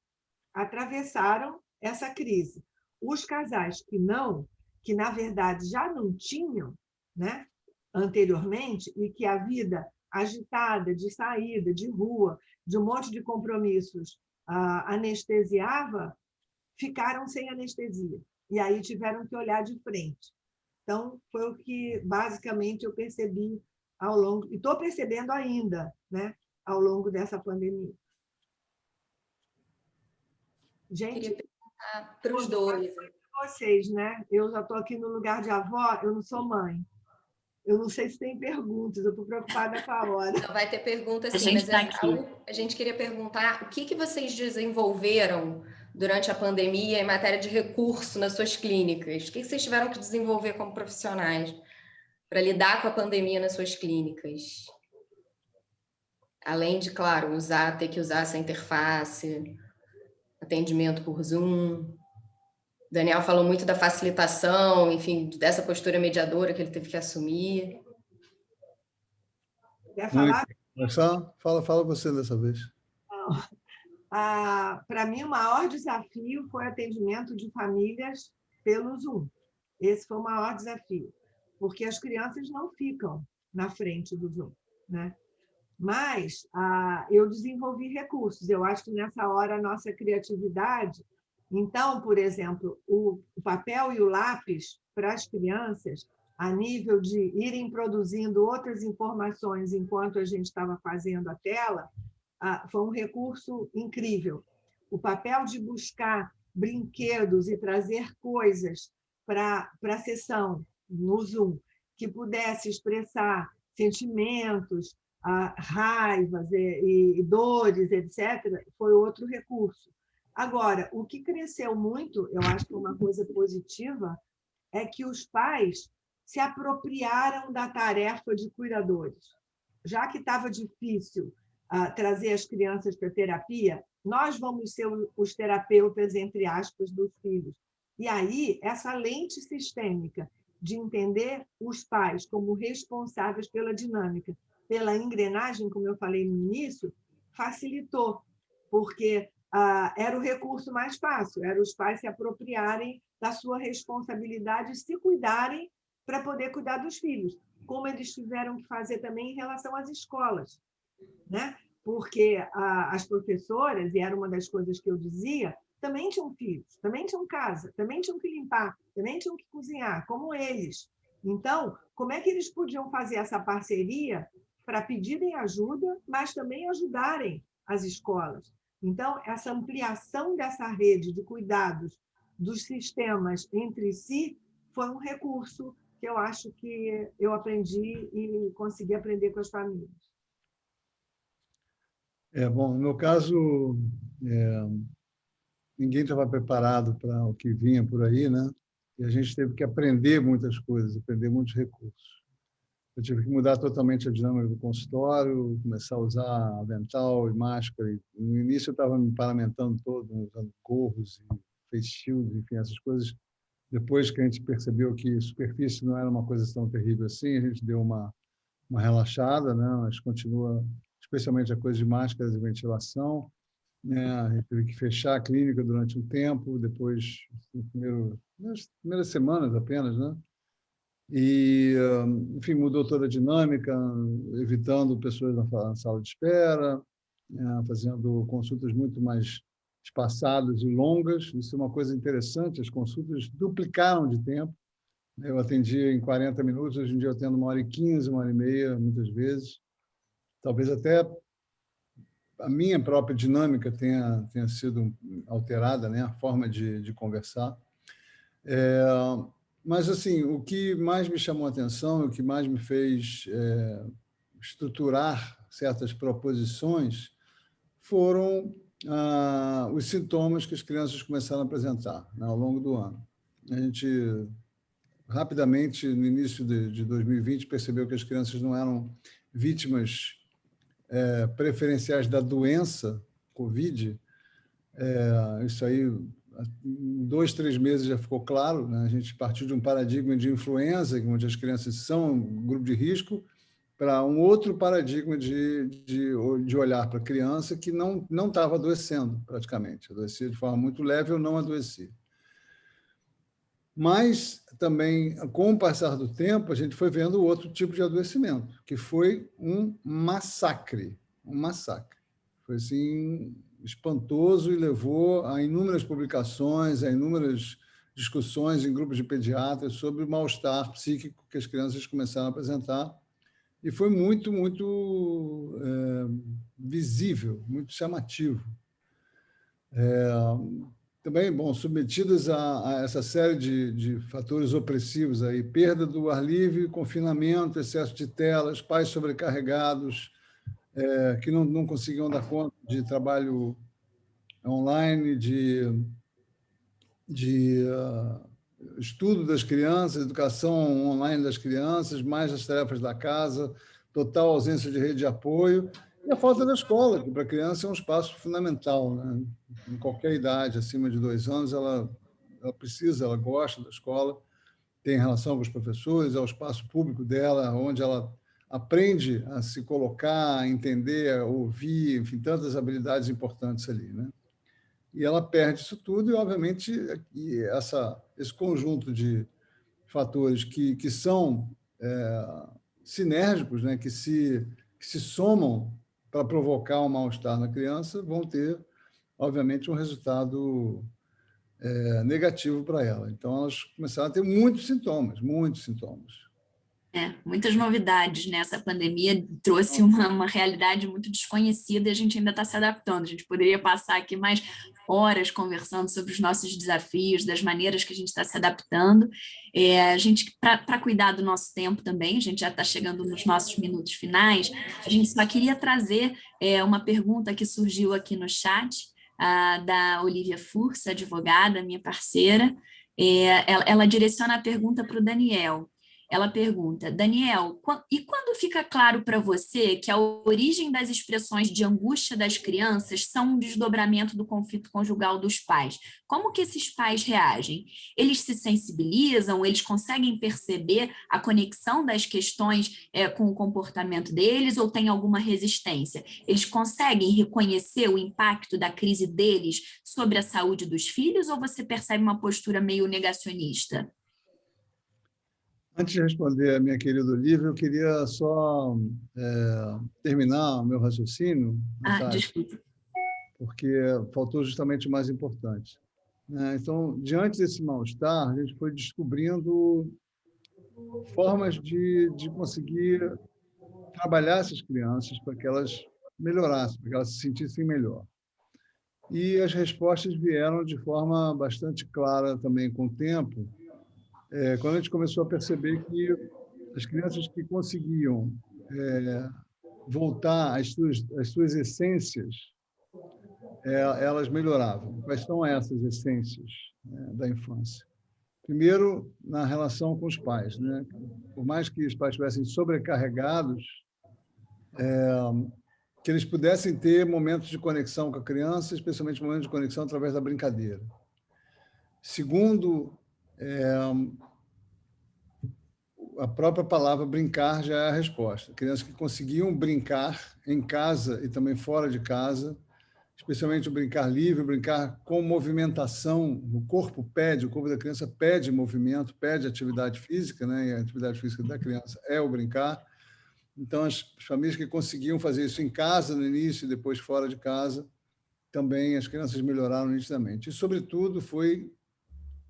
atravessaram essa crise. Os casais que não, que na verdade já não tinham, né, anteriormente, e que a vida agitada de saída, de rua, de um monte de compromissos anestesiava, ficaram sem anestesia. E aí tiveram que olhar de frente. Então, foi o que basicamente eu percebi ao longo, e estou percebendo ainda, né, ao longo dessa pandemia. Gente, queria perguntar para os dois. Vocês, né? Eu já estou aqui no lugar de avó, eu não sou mãe. Eu não sei se tem perguntas, eu estou preocupada com a hora. Não vai ter perguntas, sim, mas a gente queria perguntar o que vocês desenvolveram durante a pandemia em matéria de recurso nas suas clínicas? O que vocês tiveram que desenvolver como profissionais para lidar com a pandemia nas suas clínicas? Além de, claro, ter que usar essa interface, atendimento por Zoom. Daniel falou muito da facilitação, enfim, dessa postura mediadora que ele teve que assumir. Quer falar? Fala você dessa vez. Para mim, o maior desafio foi o atendimento de famílias pelo Zoom. Esse foi o maior desafio, porque as crianças não ficam na frente do Zoom, né? Mas eu desenvolvi recursos. Eu acho que nessa hora a nossa criatividade Então, por exemplo, o papel e o lápis para as crianças, a nível de irem produzindo outras informações enquanto a gente estava fazendo a tela, foi um recurso incrível. O papel de buscar brinquedos e trazer coisas para a sessão no Zoom, que pudesse expressar sentimentos, raivas e dores, etc., foi outro recurso. Agora, o que cresceu muito, eu acho que uma coisa positiva, é que os pais se apropriaram da tarefa de cuidadores. Já que estava difícil trazer as crianças para a terapia, nós vamos ser os terapeutas, entre aspas, dos filhos. E aí, essa lente sistêmica de entender os pais como responsáveis pela dinâmica, pela engrenagem, como eu falei no início, facilitou, porque era o recurso mais fácil, era os pais se apropriarem da sua responsabilidade e se cuidarem para poder cuidar dos filhos, como eles tiveram que fazer também em relação às escolas, né? Porque as professoras, e era uma das coisas que eu dizia, também tinham filhos, também tinham casa, também tinham que limpar, também tinham que cozinhar, como eles. Então, como é que eles podiam fazer essa parceria para pedirem ajuda, mas também ajudarem as escolas? Então, essa ampliação dessa rede de cuidados dos sistemas entre si foi um recurso que eu acho que eu aprendi e consegui aprender com as famílias. Bom, no meu caso, ninguém estava preparado para o que vinha por aí, né? E a gente teve que aprender muitas coisas, aprender muitos recursos. Eu tive que mudar totalmente a dinâmica do consultório, começar a usar avental e máscara. E no início eu estava me paramentando todo, usando gorros e face shields, enfim, essas coisas. Depois que a gente percebeu que superfície não era uma coisa tão terrível assim, a gente deu uma relaxada, né? Mas continua, especialmente a coisa de máscaras e ventilação. A gente teve que fechar a clínica durante um tempo, depois, nas primeiras semanas apenas, né? E, enfim, mudou toda a dinâmica, evitando pessoas na sala de espera, fazendo consultas muito mais espaçadas e longas. Isso é uma coisa interessante, as consultas duplicaram de tempo. Eu atendia em 40 minutos, hoje em dia eu atendo 1h15, 1h30, muitas vezes. Talvez até a minha própria dinâmica tenha sido alterada, né? A forma de conversar. Mas, assim, o que mais me chamou a atenção, o que mais me fez estruturar certas proposições foram os sintomas que as crianças começaram a apresentar, né, ao longo do ano. A gente, rapidamente, no início de 2020, percebeu que as crianças não eram vítimas preferenciais da doença Covid. Isso aí, em 2, 3 meses já ficou claro, né? A gente partiu de um paradigma de influenza, onde as crianças são um grupo de risco, para um outro paradigma de olhar para a criança que não estava adoecendo, praticamente. Adoecia de forma muito leve ou não adoecia. Mas, também, com o passar do tempo, a gente foi vendo outro tipo de adoecimento, que foi um massacre. Um massacre. Foi, assim, espantoso e levou a inúmeras publicações, a inúmeras discussões em grupos de pediatras sobre o mal-estar psíquico que as crianças começaram a apresentar. E foi muito, muito visível, muito chamativo. Também, bom, submetidas a essa série de fatores opressivos, aí, perda do ar livre, confinamento, excesso de telas, pais sobrecarregados, que não conseguiam dar conta de trabalho online, de estudo das crianças, educação online das crianças, mais as tarefas da casa, total ausência de rede de apoio, e a falta da escola, que para a criança é um espaço fundamental, né? Em qualquer idade, acima de 2 anos, ela precisa, ela gosta da escola, tem relação com os professores, é o espaço público dela, onde ela aprende a se colocar, a entender, a ouvir, enfim, tantas habilidades importantes ali, né? E ela perde isso tudo e, obviamente, esse conjunto de fatores que são sinérgicos, né, que se somam para provocar um mal-estar na criança, vão ter, obviamente, um resultado negativo para ela. Então, elas começaram a ter muitos sintomas, muitos sintomas. Muitas novidades, né? Essa pandemia trouxe uma realidade muito desconhecida e a gente ainda está se adaptando. A gente poderia passar aqui mais horas conversando sobre os nossos desafios, das maneiras que a gente está se adaptando. A gente, para cuidar do nosso tempo também, a gente já está chegando nos nossos minutos finais, a gente só queria trazer uma pergunta que surgiu aqui no chat, da Olivia Fursa, advogada, minha parceira. Ela direciona a pergunta para o Daniel. Ela pergunta: Daniel, e quando fica claro para você que a origem das expressões de angústia das crianças são um desdobramento do conflito conjugal dos pais? Como que esses pais reagem? Eles se sensibilizam? Eles conseguem perceber a conexão das questões com o comportamento deles ou tem alguma resistência? Eles conseguem reconhecer o impacto da crise deles sobre a saúde dos filhos ou você percebe uma postura meio negacionista? Antes de responder a minha querida Olivia, eu queria só terminar o meu raciocínio, Natália, Desculpa. porque faltou justamente o mais importante. Então, diante desse mal-estar, a gente foi descobrindo formas de conseguir trabalhar essas crianças para que elas melhorassem, para que elas se sentissem melhor. E as respostas vieram de forma bastante clara também com o tempo, quando a gente começou a perceber que as crianças que conseguiam voltar às suas essências, elas melhoravam. Quais são essas essências da infância? Primeiro, na relação com os pais, né? Por mais que os pais estivessem sobrecarregados, que eles pudessem ter momentos de conexão com a criança, especialmente momentos de conexão através da brincadeira. Segundo, a própria palavra brincar já é a resposta. Crianças que conseguiam brincar em casa e também fora de casa, especialmente o brincar livre, o brincar com movimentação. O corpo da criança pede movimento, pede atividade física, né? E a atividade física da criança é o brincar. Então, as famílias que conseguiam fazer isso em casa no início e depois fora de casa, também as crianças melhoraram nitidamente. E, sobretudo, foi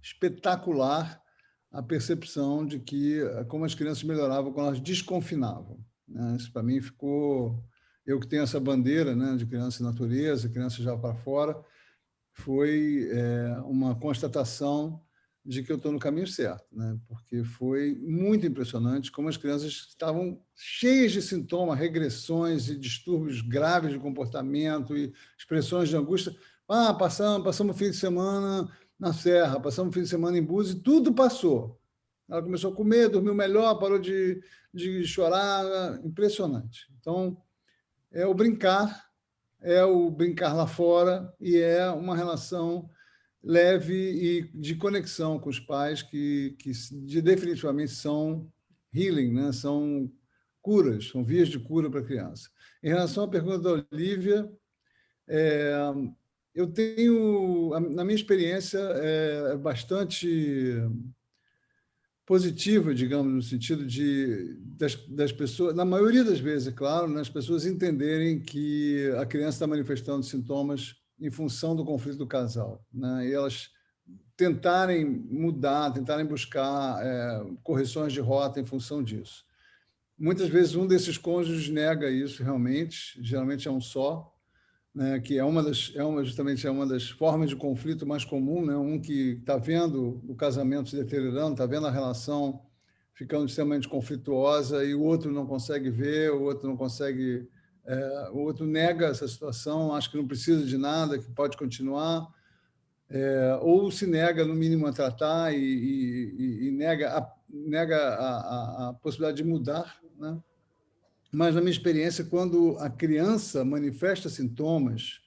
espetacular a percepção de que como as crianças melhoravam quando elas desconfinavam. Isso, para mim, ficou... Eu que tenho essa bandeira, né, de criança e natureza, criança já para fora, foi uma constatação de que eu estou no caminho certo, né? Porque foi muito impressionante como as crianças estavam cheias de sintomas, regressões e distúrbios graves de comportamento e expressões de angústia. Passamos o fim de semana na Serra, passamos o fim de semana em Búzios e tudo passou. Ela começou a comer, dormiu melhor, parou de chorar, impressionante. Então, é o brincar lá fora e é uma relação leve e de conexão com os pais que definitivamente são healing, né? São curas, são vias de cura para a criança. Em relação à pergunta da Olivia, eu tenho, na minha experiência, bastante positiva, digamos, no sentido das pessoas, na maioria das vezes, é claro, né, as pessoas entenderem que a criança está manifestando sintomas em função do conflito do casal, né, e elas tentarem mudar, tentarem buscar correções de rota em função disso. Muitas vezes um desses cônjuges nega isso realmente, geralmente é um só, né, que justamente é uma das formas de conflito mais comum, né, um que está vendo o casamento se deteriorando, está vendo a relação ficando extremamente conflituosa e o outro não consegue ver, o outro não consegue, o outro nega essa situação, acha que não precisa de nada, que pode continuar, ou se nega, no mínimo, a tratar e nega a possibilidade de mudar, né? Mas, na minha experiência, quando a criança manifesta sintomas,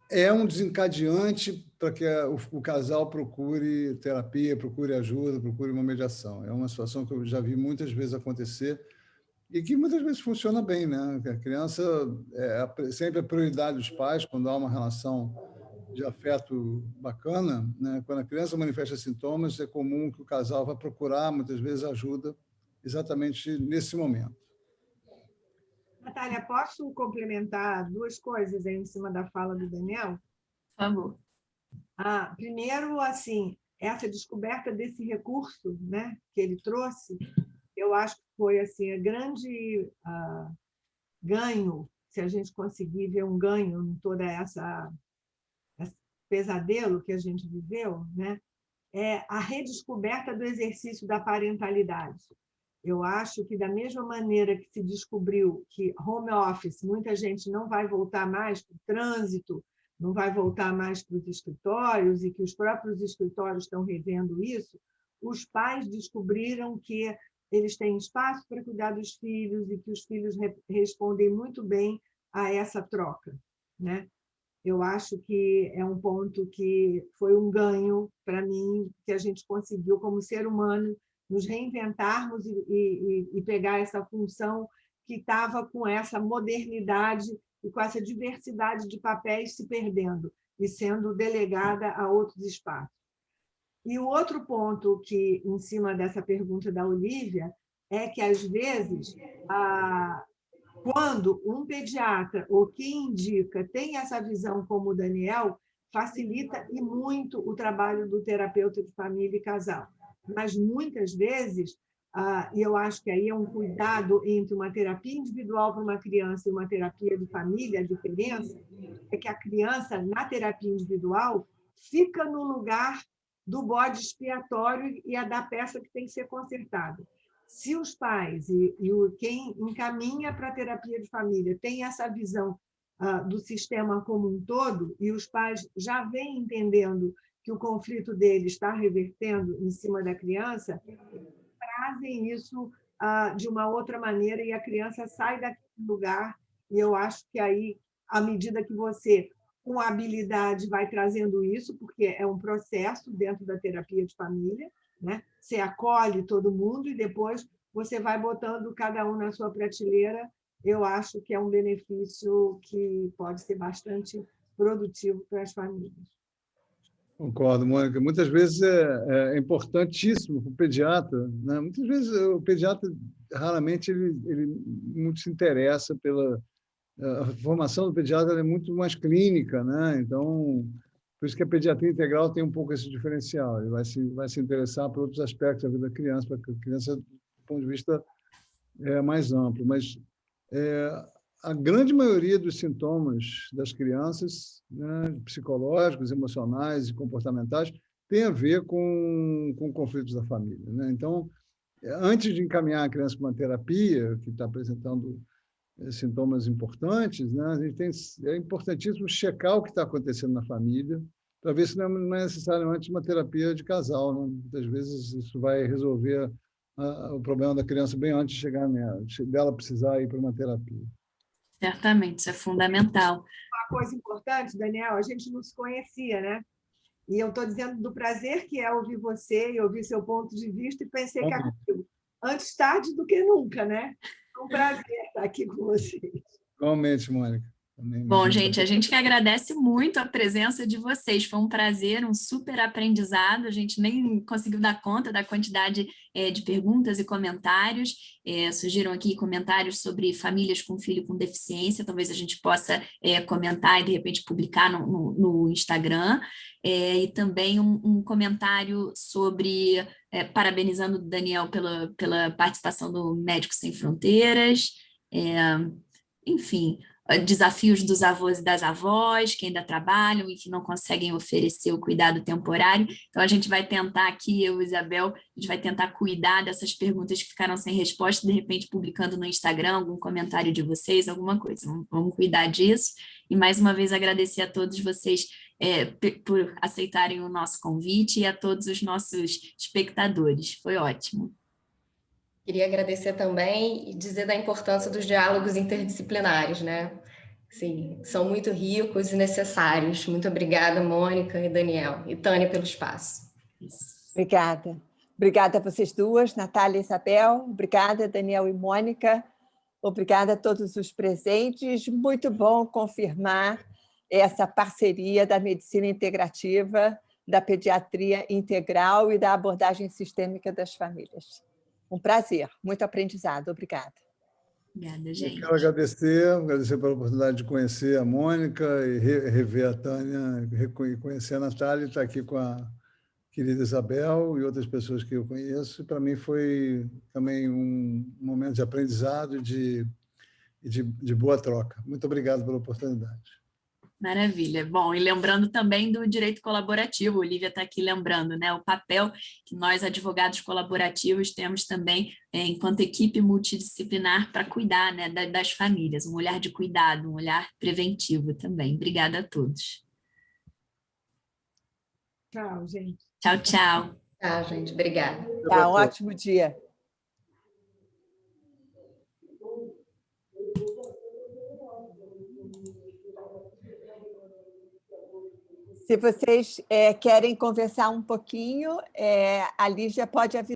é um desencadeante para que o casal procure terapia, procure ajuda, procure uma mediação. É uma situação que eu já vi muitas vezes acontecer e que muitas vezes funciona bem, né? A criança sempre a prioridade dos pais, quando há uma relação de afeto bacana, né? Quando a criança manifesta sintomas, é comum que o casal vá procurar, muitas vezes, ajuda exatamente nesse momento. Natália, posso complementar duas coisas aí em cima da fala do Daniel? Por favor. Primeiro, assim, essa descoberta desse recurso, né, que ele trouxe, eu acho que foi assim, a grande ganho, se a gente conseguir ver um ganho em toda esse pesadelo que a gente viveu, né, é a redescoberta do exercício da parentalidade. Eu acho que, da mesma maneira que se descobriu que home office, muita gente não vai voltar mais para o trânsito, não vai voltar mais para os escritórios, e que os próprios escritórios estão revendo isso, os pais descobriram que eles têm espaço para cuidar dos filhos e que os filhos respondem muito bem a essa troca, né? Eu acho que é um ponto que foi um ganho para mim, que a gente conseguiu, como ser humano, nos reinventarmos e pegar essa função que estava com essa modernidade e com essa diversidade de papéis se perdendo e sendo delegada a outros espaços. E o outro ponto que, em cima dessa pergunta da Olívia, é que, às vezes, quando um pediatra ou quem indica tem essa visão como o Daniel, facilita e muito o trabalho do terapeuta de família e casal. Mas, muitas vezes, e eu acho que aí é um cuidado entre uma terapia individual para uma criança e uma terapia de família, a diferença é que a criança, na terapia individual, fica no lugar do bode expiatório e a da peça que tem que ser consertada. Se os pais e quem encaminha para a terapia de família tem essa visão do sistema como um todo, e os pais já vêm entendendo que o conflito deles está revertendo em cima da criança, trazem isso de uma outra maneira e a criança sai daquele lugar. E eu acho que aí, à medida que você, com habilidade, vai trazendo isso, porque é um processo dentro da terapia de família, né? Você acolhe todo mundo e depois você vai botando cada um na sua prateleira. Eu acho que é um benefício que pode ser bastante produtivo para as famílias. Concordo, Mônica. Muitas vezes é importantíssimo para o pediatra, né? Muitas vezes o pediatra, raramente, ele muito se interessa pela... A formação do pediatra é muito mais clínica, né? Então, por isso que a pediatria integral tem um pouco esse diferencial. Ele vai se interessar por outros aspectos da vida da criança, para que a criança, do ponto de vista mais amplo. Mas a grande maioria dos sintomas das crianças, né, psicológicos, emocionais e comportamentais, tem a ver com conflitos da família, né? Então, antes de encaminhar a criança para uma terapia que está apresentando sintomas importantes, né, é importantíssimo checar o que está acontecendo na família, para ver se não é necessariamente uma terapia de casal, né? Muitas vezes isso vai resolver o problema da criança bem antes de chegar nela, dela precisar ir para uma terapia. Certamente, isso é fundamental. Uma coisa importante, Daniel, a gente não se conhecia, né? E eu estou dizendo do prazer que é ouvir você e ouvir seu ponto de vista, e pensei que aquilo, antes tarde do que nunca, né? É um prazer estar aqui com vocês. Igualmente, Mônica. Bom, gente, a gente que agradece muito a presença de vocês. Foi um prazer, um super aprendizado. A gente nem conseguiu dar conta da quantidade de perguntas e comentários. Surgiram aqui comentários sobre famílias com filho com deficiência. Talvez a gente possa comentar e, de repente, publicar no Instagram. E também um comentário sobre, parabenizando o Daniel pela participação do Médicos Sem Fronteiras. Enfim... desafios dos avós e das avós, que ainda trabalham e que não conseguem oferecer o cuidado temporário. Então, a gente vai tentar aqui, eu e Isabel, a gente vai tentar cuidar dessas perguntas que ficaram sem resposta, de repente publicando no Instagram, algum comentário de vocês, alguma coisa. Vamos cuidar disso. E, mais uma vez, agradecer a todos vocês por aceitarem o nosso convite e a todos os nossos espectadores. Foi ótimo. Queria agradecer também e dizer da importância dos diálogos interdisciplinares, né? Sim, são muito ricos e necessários. Muito obrigada, Mônica e Daniel. E Tânia, pelo espaço. Obrigada. Obrigada a vocês duas, Natália e Isabel. Obrigada, Daniel e Mônica. Obrigada a todos os presentes. Muito bom confirmar essa parceria da medicina integrativa, da pediatria integral e da abordagem sistêmica das famílias. Um prazer, muito aprendizado. Obrigada. Obrigada, gente. Eu quero agradecer pela oportunidade de conhecer a Mônica e rever a Tânia, e conhecer a Natália, e estar aqui com a querida Isabel e outras pessoas que eu conheço. Para mim foi também um momento de aprendizado e de boa troca. Muito obrigado pela oportunidade. Maravilha. Bom, e lembrando também do direito colaborativo, a Olivia está aqui lembrando, né, o papel que nós, advogados colaborativos, temos também enquanto equipe multidisciplinar para cuidar, né, das famílias, um olhar de cuidado, um olhar preventivo também. Obrigada a todos. Tchau, gente. Tchau, tchau. Tá, gente, obrigada. Tá, um ótimo dia. Se vocês querem conversar um pouquinho, a Lígia pode avisar.